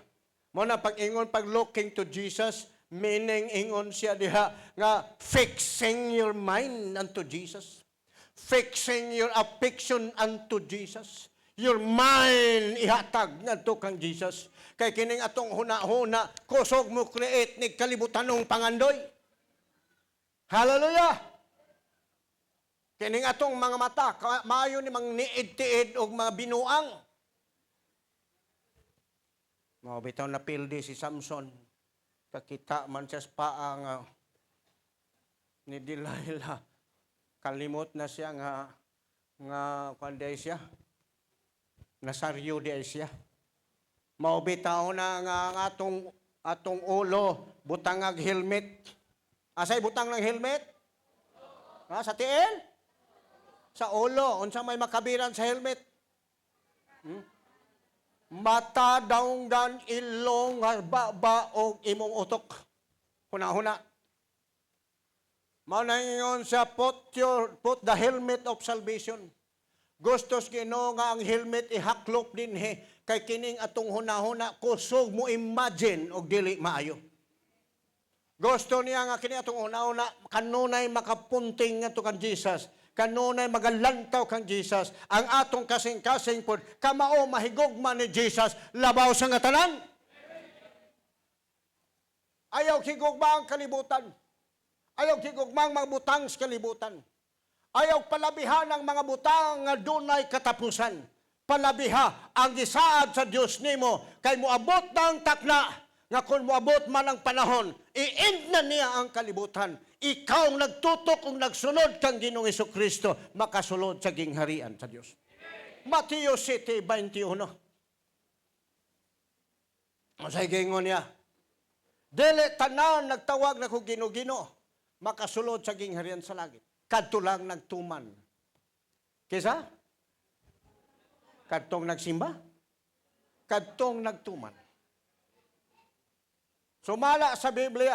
Mo na pag-ingon, pag-looking to Jesus, meaning ingon siya diha nga fixing your mind unto Jesus. Fixing your affection unto Jesus. Your mind ihatag ngadto kang Jesus. Kay kining atong huna-huna, kusog mo create ni kalibutanong pangandoy. Hallelujah! Kining atong mga mata, maayo ni mang niid-tiid og mga binuang. Mao bitaw na pildi si Samson. Kakita man siya sa paang ni Delilah. Kalimot na siya nga kanday siya. Nasaryo di siya. Maubitaw na nga atong ulo, butang ng helmet. Asay butang ng helmet? Sa tiin? Sa ulo. Unsa may makabiran sa helmet? Mata, daunggan, ilong, baba, o imong utok. Huna-huna. Manangingon sa put the helmet of salvation. Gustos Ginoo nga ang helmet ihaklop din kay kining atong huna-huna kusog mo imagine og dili maayo. Gusto niya nga kini atong huna-huna kanunay makapunting nga to kan Jesus. Kanunay magalantaw kang Jesus. Ang atong kasing-kasing pod kamao mahigugma ni Jesus labaw sa nga tanan. Ayaw higugma ang kalibutan. Ayaw higugma ang mga butang sa kalibutan. Ayaw palabihan ang mga butang nga dunay katapusan. Palabiha ang gisaad sa Dios nimo kay moabot ng takna nga kung moabot man ang panahon, i-end na niya ang kalibutan. Ikaw nagtutok kung nagsunod kang Ginoong Jesucristo, makasulod sa gingharian sa Diyos. Mateo 7:21. Masay gingon niya, dili tanan nagtawag na kung Ginoo, makasulod sa gingharian sa langit. Kadto lang nagtuman. Kisa? Kadtong nagsimba? Kadtong nagtuman. Sumala sa Biblia,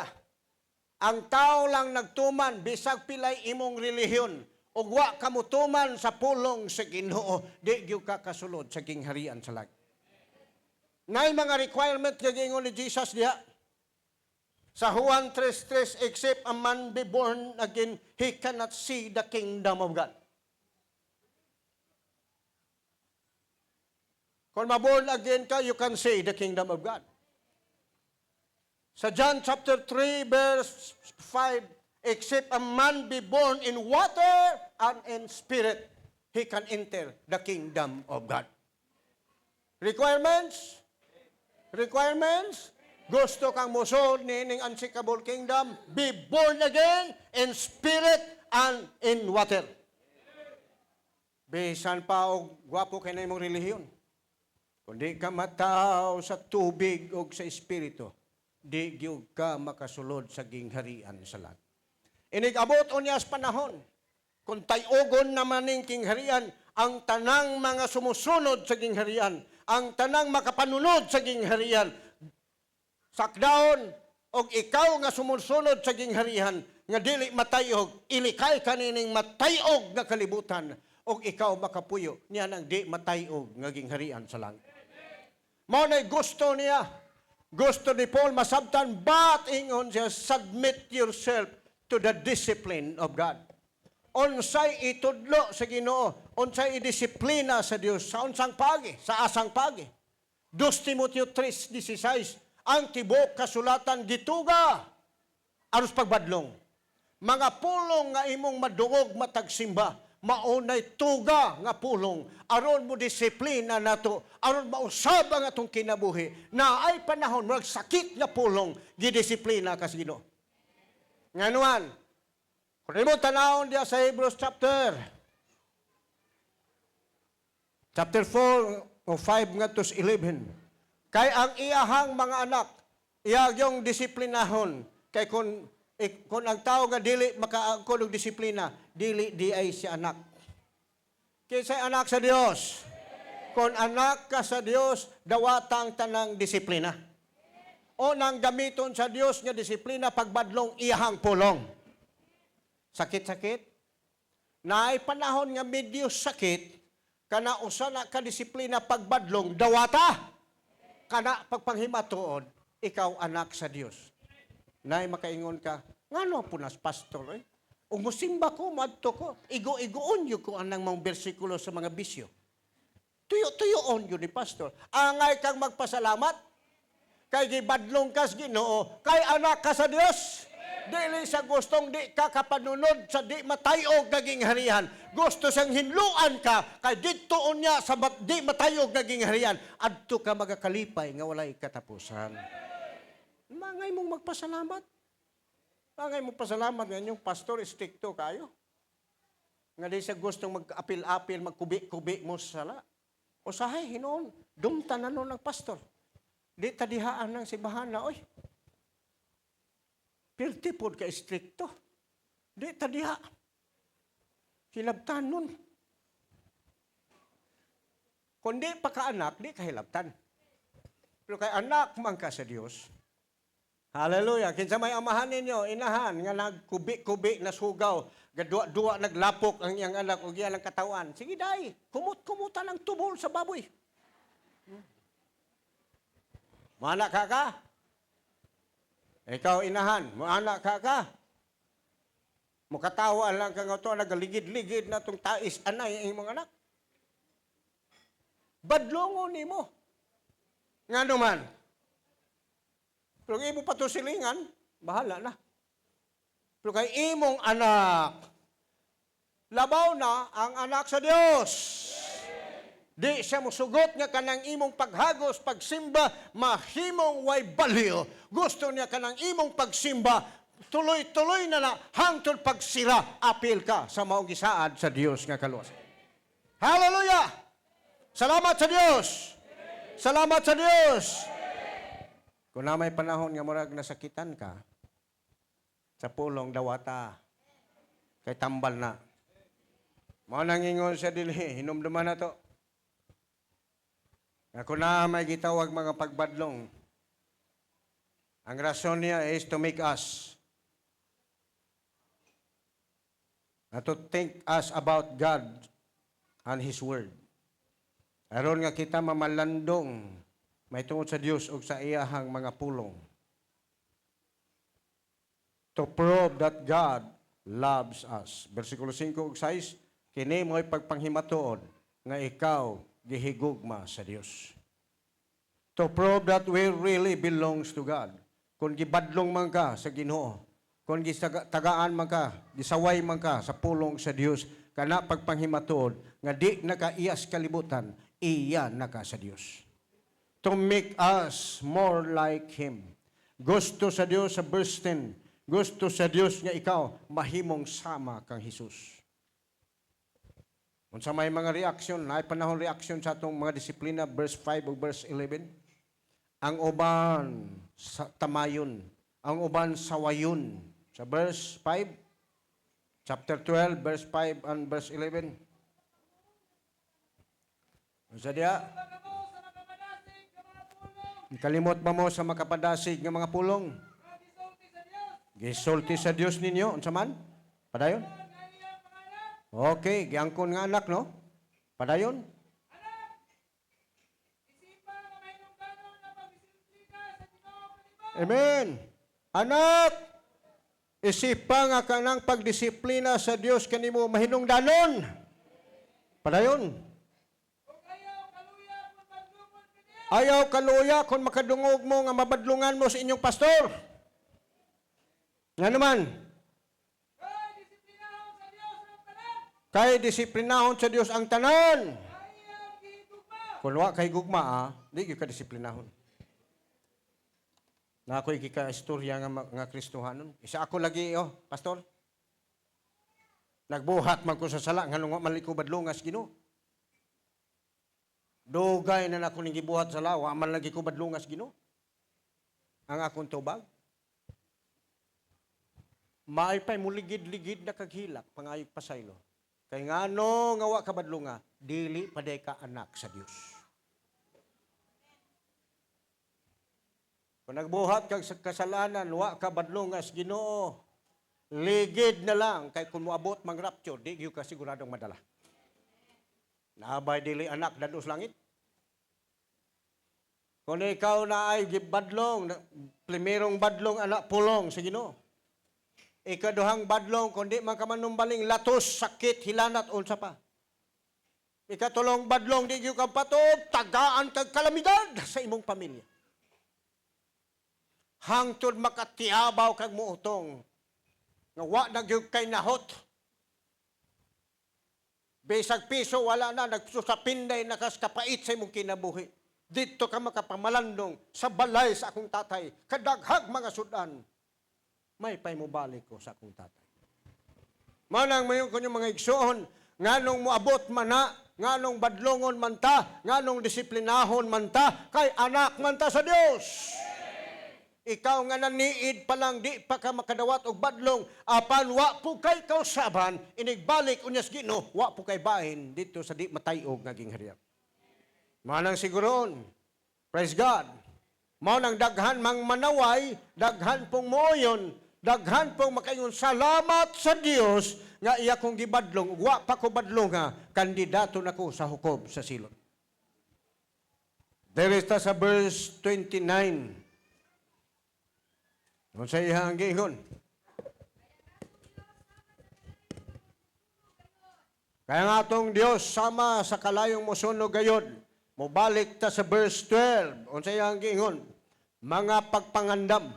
ang tao lang nagtuman bisag pilay imong relihiyon ug wa kamutuman sa pulong sa Ginoo, di gyud ka kasulod sa gingharian sa langit. Nay mga requirement nga gingon ni Jesus diha. Sa Juan 3:3, except a man be born again, he cannot see the kingdom of God. Kung ma-born again ka, you can see the kingdom of God. Sa John chapter 3, verse 5, except a man be born in water and in spirit, he can enter the kingdom of God. Requirements? Requirements? Gusto kang musod nining unshakable kingdom, be born again in spirit and in water. Bisan pa og gwapo kay na imong relihiyon. Kundi ka mataw sa tubig o sa espiritu, di gyud ka makasulod sa gingharian sa langit. Inig-abot unya sa panahon, kung tayogon naman ning kingharian, ang tanang mga sumusunod sa gingharian, ang tanang makapanunod sa gingharian, sakdaon, og ikaw nga sumusunod sa gingharihan, nga dili matayog, ilikay kanining matayog nga kalibutan, og ikaw makapuyo niya nang di matayog nga gingharian sa langit. Mao nay gusto niya. Gusto ni Paul masabtan, but ingon siya, submit yourself to the discipline of God. Unsay itudlo sa Ginoo, unsay idisiplina sa Dios sa unsang pagi, sa asang pagi. 2 Timoteo 3:16, ang tibok kasulatan gituga aros pagbadlong. Mga pulong nga imong madungog matagsimba, maunay tuga nga pulong aron mo disiplina nato, aron mausab ang atong kinabuhi na ay panahon murag sakit nga pulong gidisiplina ka sa Ginoo. Nganuan, kung mo tanawon diya sa Hebrews chapter 4 o 5 nga to 11. Kay ang iyahang mga anak, iyagyong disiplinahon. Kay kung ang tao nga dili makaangkon og disiplina, dili di ay si anak. Kaysa anak sa Dios. Kung anak ka sa Dios, dawatang tanang disiplina. O nang gamiton sa Dios nga disiplina pagbadlong iyahang pulong. Sakit-sakit. Naay panahon nga medyo sakit, kana usa na ka disiplina pagbadlong dawata. Kana pagpanghimatuod, ikaw anak sa Dios. Naay makaingon ka, ngano punas pastor ug musimba ko madto ko, igo-igoon yo ko anang mga bersikulo sa mga bisyo. Tuyo-tuyoon yo ni pastor. Angay kang magpasalamat kay gibadlong kas Ginoo, kay anak ka sa Dios. Dili sa gustong di ka kapanunod sa di matayog naging harian. Gusto siyang hinluan ka, kay dito unya sa di matayog naging harian. Adto ka magakalipay nga walay katapusan. Mangay mong magpasalamat. Mangay mong pasalamat nga yung pastor istikto kayo. Nga di siya gustong mag-apil-apil, magkubi-kubi mo sa sala. O sahay, hinoon, dumta na nun ang pastor. Di tadihaan ng sibahan na, oy, pilti po ka istrikto. Di tadiha. Hilabtan nun. Kung di pa ka anak, di ka hilabtan. Pero kay anak man ka sa Diyos, hallelujah, kinsa may amahan ninyo, inahan, nga nagkubi-kubi na sugaw, gadua-dua naglapok ang iyang anak o iyang katawan. Sige day, kumut-kumutan ang tubol sa baboy. Mana ka ka? Ikaw inahan, mana ka ka? Mukatawa lang ka nga ito, nagaligid-ligid na itong tais anay ang imong anak. Badlongon ni mo. Nga naman. Pero kung imo patusilingan, bahala na. Pero kay imong anak, labaw na ang anak sa Diyos. Di siya musugot nga kanang imong paghagos, pagsimba, mahimong way baliw. Gusto niya kanang imong pagsimba, tuloy-tuloy na hangtod pagsira, apil ka sa maong gisaad sa Diyos nga kaluwas. Hallelujah! Salamat sa Diyos! Salamat sa Diyos! Kung na may panahon nga murag nasakitan ka, sa pulong dawata, kay tambal na. Mga nangingon siya dili, hinumduman na to. Kung na may gitawag mga pagbadlong, ang rason niya is to make us, to think us about God and His Word. Aron nga kita mamalandong, may tungod sa Diyos o sa iyahang mga pulong. To prove that God loves us. Versikulo 5 ug 6, kini mo'y pagpanghimatuon nga ikaw gihigugma sa Dios. To prove that we really belongs to God. Kung gibadlong man ka sa Ginoo, kung gitagaan man ka, gisaway man ka sa pulong sa Dios, kana pagpanghimatuon nga di nakaiyas kalibutan, iya naka sa Dios. To make us more like Him. Gusto sa Dios sa verse 10, gusto sa Dios nga ikaw mahimong sama kang Hesus. Kung sa may mga reaksyon, na panahon reaksyon sa atong mga disiplina, verse 5 o verse 11, ang uban sa tamayon, ang uban sawayon. Sa verse 5, chapter 12, verse 5 and verse 11. Sa diya? Kalimot ba mo sa makapadasig ng mga pulong? Gisulti sa Dios ninyo. Unsa man? Padayon? Okay, giangkon nga anak, no? Padayon? Amen. Anak, isipa nga kanang pagdisiplina sa Dios kanimo mahinungdanon. Padayon. Ayaw kaluya kung makadungog mo nga mabadlungan mo sa inyong pastor. Nga naman. Kay disiplinahon sa Dios ang tanan. Kung wa kay gugma, di gyud ka disiplinahon. Na ako'y kika-istorya nga Kristohanon. Isa ako lagi, pastor. Nagbuhat man ko sa sala, nga nung maliko badlungas Ginoo. Dugay na ako ning gibuhat sa sala, wa man lagi ko badlungas Ginoo. Ang akong tubag. Maay pa'y muligid-ligid na kaghilak, pangayog pasaylo. Kay ngano nga wa ka badlunga, dili paday ka anak sa Dios. Kung nagbuhat kag sa kasalanan, wa ka badlungas Ginoo, ligid na lang kay kung moabot mang rapture, di gyud ka siguradong madala. Naabay dili anak dados langit. Kung ikaw na ay gibadlong, primerong badlong anak pulong sa Ginoo. Ikaduhang badlong, kundi man ka manumbaling latos, sakit, hilanat, unsa pa. Ikatulong badlong, di gyud ka patog, tagaan kag kalamidad sa imong pamilya. Hangtod makatiabaw kag muutong, nga wa na gyud kay nahot. Bisag piso, wala na, nagsusapinday, nakaskapait sa imong kinabuhi. Dito ka makapamalandong sa balay sa akong tatay, kadaghag mga sudan. May pay mo balik ko sa akong tatay. Manang mayon ko yung mga igsoon, nganong moabot man na, nganong badlongon man ta, nganong disiplinahon man ta, kay anak man ta sa Dios. Ikaw nga naniid pa lang, di pa ka makadawat og badlong, apan wa po kay kausaban, inigbalik unyas Ginoo, wa po kay bahin dito sa di matayog nga gingharian. Manang siguron, praise God. Mao nang daghan mang manaway, daghan pong moyon, daghan pong makaingon salamat sa Dios nga iya kong gibadlong, wa pa ko badlong nga, kandidato nako sa hukob sa silot. There is sa verse 29. Kung sa ihang giingon. Kaya nga atong Diyos sama sa kalayong mosunog gayod, mubalik ta sa verse 12. Kung sa ihang giingon. Mga pagpangandam.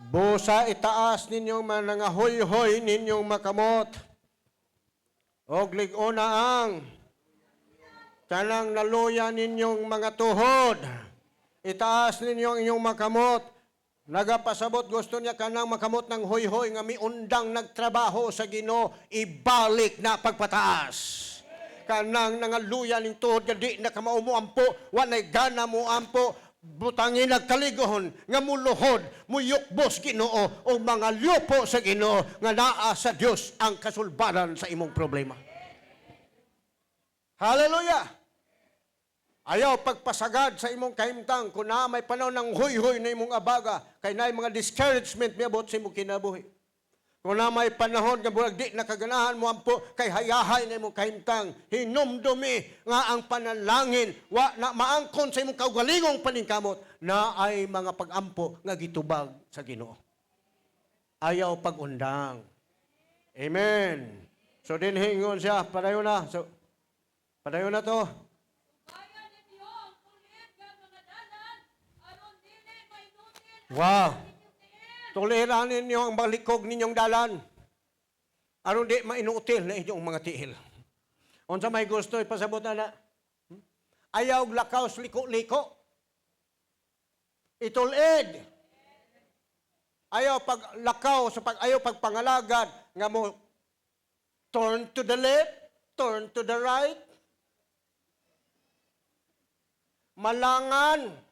Busa itaas ninyong manangahoy-hoy ninyong makamot. Og ligona ang kanang naluya ninyong mga tuhod. Itaas ninyong inyong makamot. Nagapasabot gusto niya kanang makamot ng hoy-hoy nga miundang nagtrabaho sa Ginoo, ibalik na pagpataas. Kanang nangaluya ning tuhod nga di na ka maumuampo, walay gana mo ampo, butangin nagkaligohon nga muluhod, muyukbos Ginoo o mga lupo sa Ginoo nga naa sa Dios ang kasulbaran sa imong problema. Hallelujah! Ayaw pagpasagad sa imong kahimtang kung na may panahon ng huy-huy na imong abaga, kay na mga discouragement miabot sa imong kinabuhi. Kung na may panahon nga burag di nakaganahan mo ampo, kay hayahay na imong kahimtang, hinumdumi nga ang panalangin, wa na maangkon sa imong kaugalingong paningkamot, na ay mga pagampo nga gitubag sa Ginoo. Ayaw pagundang. Amen. So din hingon siya, padayon na. So, padayon na to. Wow! Tuliran ninyo ang balikog ninyong dalan. Aron di mainutil na inyong mga tiil. Unsa may gusto, ipasabot na. Ayaw lakaw liko-liko. Itulid. Ayaw paglakaw, ayaw pagpangalagad, nga mo turn to the left, turn to the right. Malangan.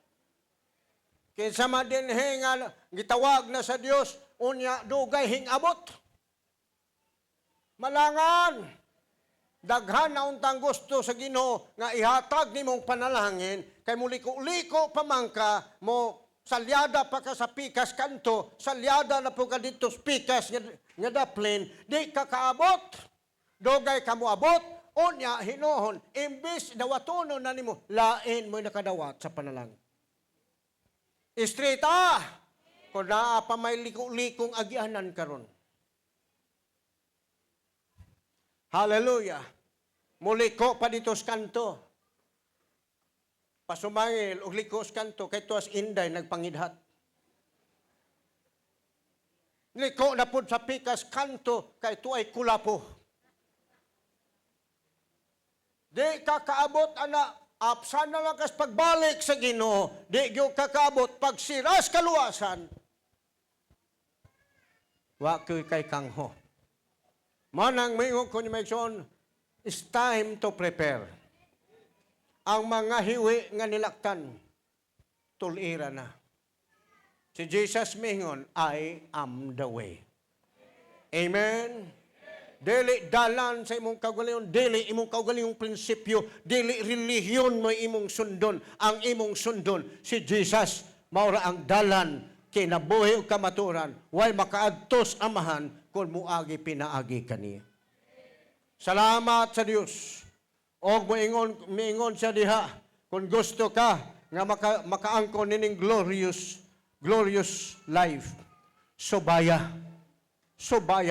Kinsa man din nga gitawag na sa Dios, unya dugay hingabot. Malangan. daghan na untang gusto sa Ginoo nga ihatag nimong panalangin kay muliko-liko pa man ka mo salyada pa ka sa pikas kanto, salyada na po ka dito sa pikas nga daplin, di ka kaabot. Dogay ka mo abot, unya hinohon, imbis dawatono na nimo, lain mo nakadawat sa panalangin. Istrita, kung naa pa may liko-likong agianan karon. Hallelujah. Muliko pa dito sa kanto. Pasumangil og liko sa kanto kay tuas inday nagpangidhat. Liko na pud sa pikas kanto kay tuay kulapo. Di ka kaabot ana apsan na lang kas pagbalik sa Ginoo. Di gyud ka kaabot pag siras kaluwasan. Wa kay kangho. Manang mayong ko ni Maigsoon, it's time to prepare. Ang mga hiwi nga nilaktan, tulira na. Si Jesus mingon, I am the way. Amen? Dili dalan sa imong kaugalingon, dili imong kaugalingong prinsipyo, dili relihiyon mo imong sundon. Ang imong sundon, si Jesus, maura ang dalan, kinabuhi o kamaturan, way makaadtos amahan, kung muagi pinaagi kaniya. Salamat sa Dios. O miingon siya diha, kung gusto ka nga makaangkon nining glorious life. Subaya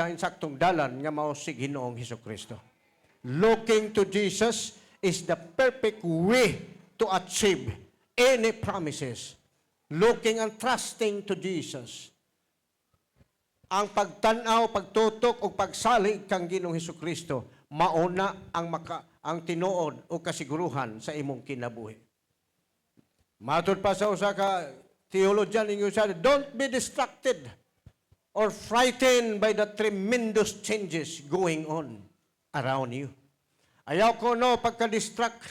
insaktong dalan nga mao si Ginoong Hesukristo. Looking to Jesus is the perfect way to achieve any promises. Looking and trusting to Jesus. Ang pagtanaw, pagtutok o pagsalig kang Ginoong Hesukristo, mauna ang tinuod o kasiguruhan sa imong kinabuhi. Matod pa sa usa ka theologian inyo sabi, don't be distracted or frightened by the tremendous changes going on around you. Ayaw ko no pagka-distract,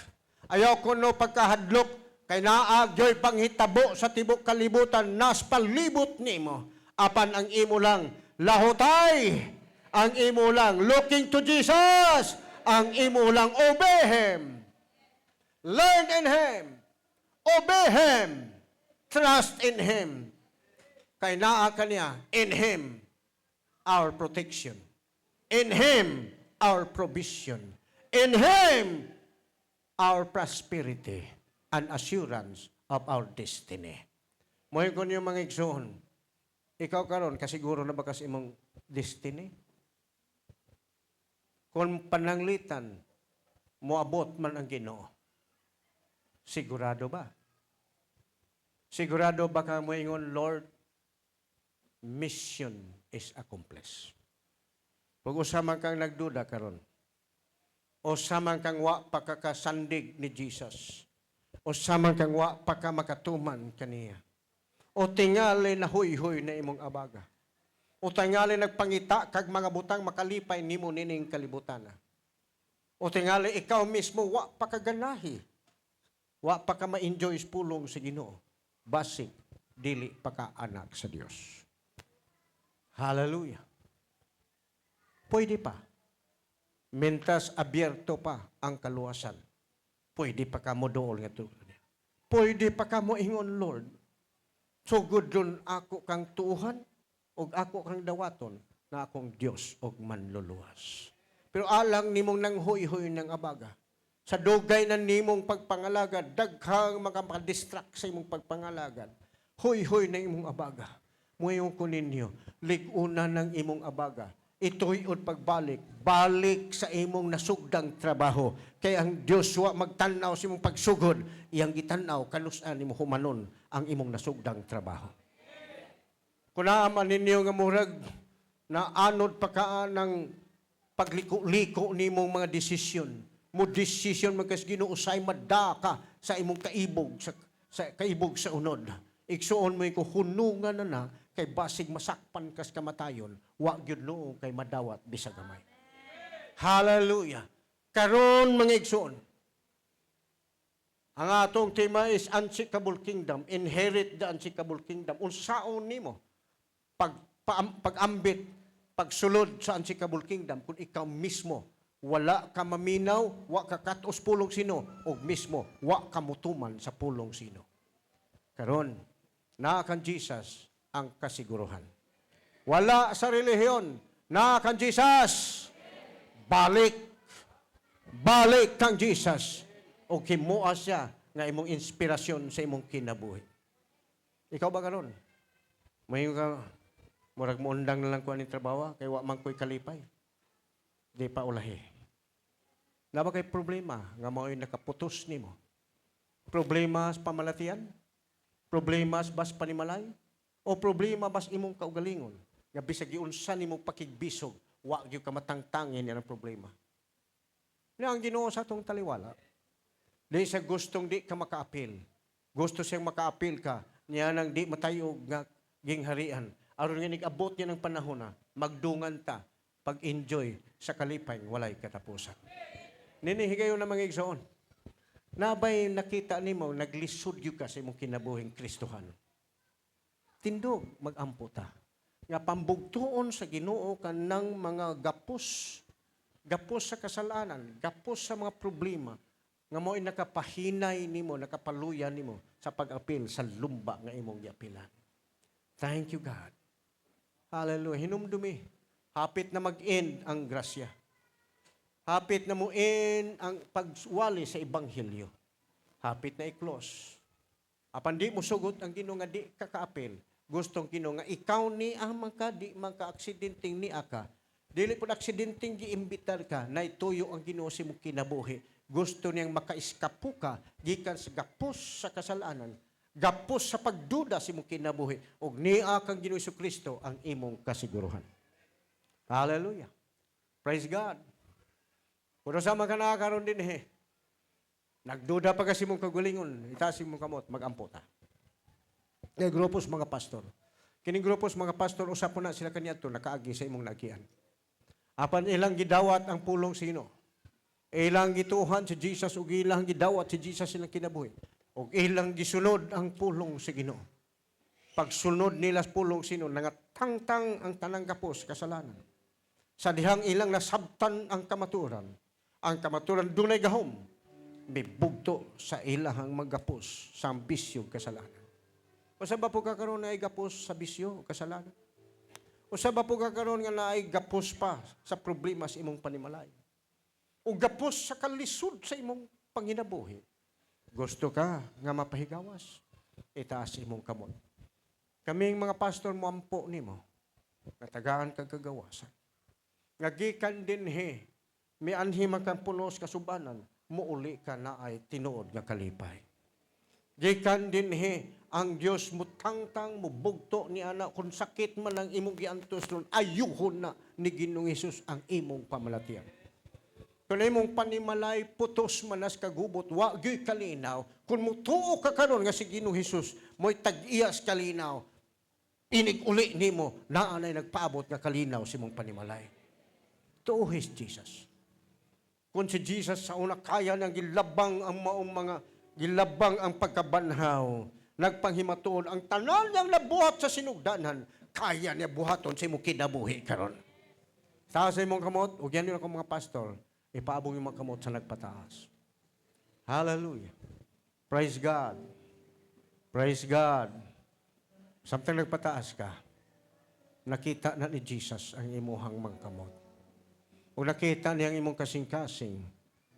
ayaw ko no pagkahadlok, kay naagyoy panghitabo sa tibok kalibutan, nas palibot nimo. Apan ang imo lang, lahutay. Ang imo lang, looking to Jesus. Ang imo lang, obey Him. Learn in Him. Obey Him. Trust in Him. Kay naa kaniya, in Him, our protection. In Him, our provision. In Him, our prosperity and assurance of our destiny. Mo'y ko niyo mga igsoon, ikaw karon kasiguro na ba kasi imong destiny? Kung pananglitan, moabot man ang Ginoo, sigurado ba? Sigurado ba ka mo ingon, Lord, mission is accomplished. Kung usaman kang nagduda karon, o saman kang wa pakakasandig ni Jesus, o saman kang wa pakamakatuman kaniya, o tingali na huy-huy na imong abaga. O tingali nagpangita kag mga butang makalipay nimo nining kalibutan. O tingali ikaw mismo wa pa kaganahi. Wa pa ka ma-enjoy sa pulong sa Ginoo. Basig dili pa ka anak sa Dios. Hallelujah. Pwede pa. Mentas abierto pa ang kaluwasan. Pwede pa ka mo dool nga tulad. Pwede pa ka mo ingon, Lord, sugod dun ako kang tuuhan o ako kang dawaton na akong Diyos o manluluwas. Pero alang nimong nang huy-huy ng abaga, sa dugay na nimong pagpangalagad, daghang makapadistract sa imong pagpangalagad, huy-huy na imong abaga. Muyon ko ninyo, liguna ng imong abaga, ito'y pagbalik, balik sa imong nasugdang trabaho. Kaya ang Diyos wa magtanaw sa imong pagsugod, iyang gitanaw, kalusan imong humanon ang imong nasugdang trabaho. Kung naaman ninyo nga murag, na anod pa ka ng pagliko-liko nimong mga desisyon, mo desisyon magkas ginuusay madaka sa imong kaibog, sa kaibog sa unod. Igsuon mo ko hunungan na kay basig masakpan kas kamatayon, wa gyud noo kay madawat bisag gamay. Hallelujah. Karon mga igsuon, ang atong tema is Unshakable Kingdom, inherit the Unshakable Kingdom. Unsaon nimo pag-ambit, pagsulod sa Unshakable Kingdom kung ikaw mismo wala ka maminaw, wa ka katos pulong sino, o mismo, wa ka mutuman sa pulong sino. Karon, naa kan Jesus ang kasiguruhan. Wala sa relihiyon, naa kan Jesus. Balik. Balik kang Jesus. O kimuha siya nga imong inspirasyon sa imong kinabuhi. Ikaw ba karon? May ka, murag mo undang na lang ko aning trabaho, kay wa man ko'y kalipay. Di pa ulahi. Na ba kay problema nga mao'y nakaputos nimo? Problema sa pamalatian? Problema sa bas panimalay? O problema bas imong kaugalingon? Nga bisag giunsa nimong pakigbisog, wa gyud ka matangtangin yan ang problema. Na ang Ginoo sa atong taliwala, di sa gustong di ka makaapil. Gusto siyang makaapil ka, niya nang di matayog nga gingharian. Aron nga nag-abot niya ng panahon na, magdungan ta, pag-enjoy sa kalipay, walay katapusan. Ninihigayon na mga igsoon. Nabay nakita nimo, naglisod yun ka sa imong kinabuhing Kristohan. Tindog, mag-ampo ta. Nga pambugtuon sa Ginoo ka ng mga gapos sa kasalanan, gapos sa mga problema, nga mo'y nakapahinay nimo, nakapaluyan nimo sa pag-apil sa lumba nga imong giapilan. Thank you, God. Hallelujah. Hinumdumi. Hapit na mag-end ang grasya. Hapit na mo-end ang pagwali sa Ebanghelyo. Hapit na i-close. Apan di mo sugot ang Ginoo nga di kakaapil. Gustong Ginoo nga ikaw ni amang ka, di man ka aksidenteng ni aka. Dili po aksidenteng giimbitar ka, na ituyo ang Ginoo sa imong kinabuhi. Gusto niyang makaiskapo ka, gikan sa gapos sa kasalanan, gapos sa pagduda sa imong kinabuhi, ug niya kang Ginoo Kristo ang imong kasiguruhan. Hallelujah. Praise God. Kung sama ka nakakaroon din nagduda pa kasi mong kagulingon, itaas mong kamot, mag-ampo ta. Kaya grupos mga pastor. Kining grupos mga pastor, usap po na sila kanyato, nakaagi sa imong nagian. Apan ilang gidawat ang pulong sino? Ilang gituhan si Jesus ug ilang gidawat si Jesus silang kinabuhi. Ug ilang gisunod ang pulong sa Ginoo. Pagsunod nila sa pulong sino, nangatangtang ang tanang gapos kasalanan. Sa dihang ilang nasabtan ang kamaturan dunay gahom, mibugto sa ilahang maggapos sa ambisyo kasalanan. O sa ba po kakaroon na ay gapos sa bisyo kasalanan? O sa ba po kakaroon nga na ay gapos pa sa problema sa imong panimalay? O gapos sa kalisod sa imong panginabuhi? Gusto ka nga mapahigawas? Itaas imong kamot. Kaming mga pastor mo ampo nimo, natagaan kag kagawasan. Ngagikan din may anhi man kang punos kasubanan, muuli ka na ay tinuod nga kalipay. Gikan din ang Dios mutangtang mubugto ni anak kung sakit man ang imong giantos nun, ayuhon na ni Ginoong Hesus ang imong pamalatian. Kung imong panimalay putos manas kagubot, wa gyud kalinaw, kung mutuo ka karon nga si Ginoong Hesus, mo'y tag-iyas kalinaw, inig uli nimo, naanay nagpaabot nga kalinaw si imong panimalay. Tuuhis Jesus. Kung si Jesus sa una kaya nang gilabang ang maong mga gilabang ang pagkabanhaw, nagpanghimatuon ang tanan niyang nabuhat sa sinugdanan, kaya niya buhaton sa imong kinabuhi karon. Taas sa imong kamot, ug yan ako mga pastor, ipaabong imong kamot sa nagpataas. Hallelujah. Praise God. Praise God. Samtang nagpataas ka, nakita na ni Jesus ang imuhang mga kamot. O nakita niya ang imong kasing-kasing,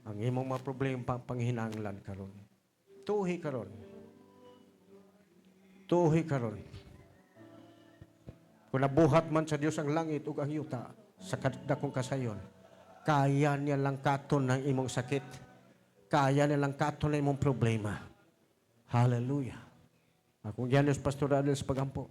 ang imong mga problema panghinanglan karon. Tuhi karon. Tuhi karon. Kung nabuhat man sa Dios ang langit ug ang yuta sa dakong kasayon, kaya niya lang katon ng imong sakit. Kaya niya lang katon ng imong problema. Hallelujah. Akong Giannis Pastor Adel sa pagampo.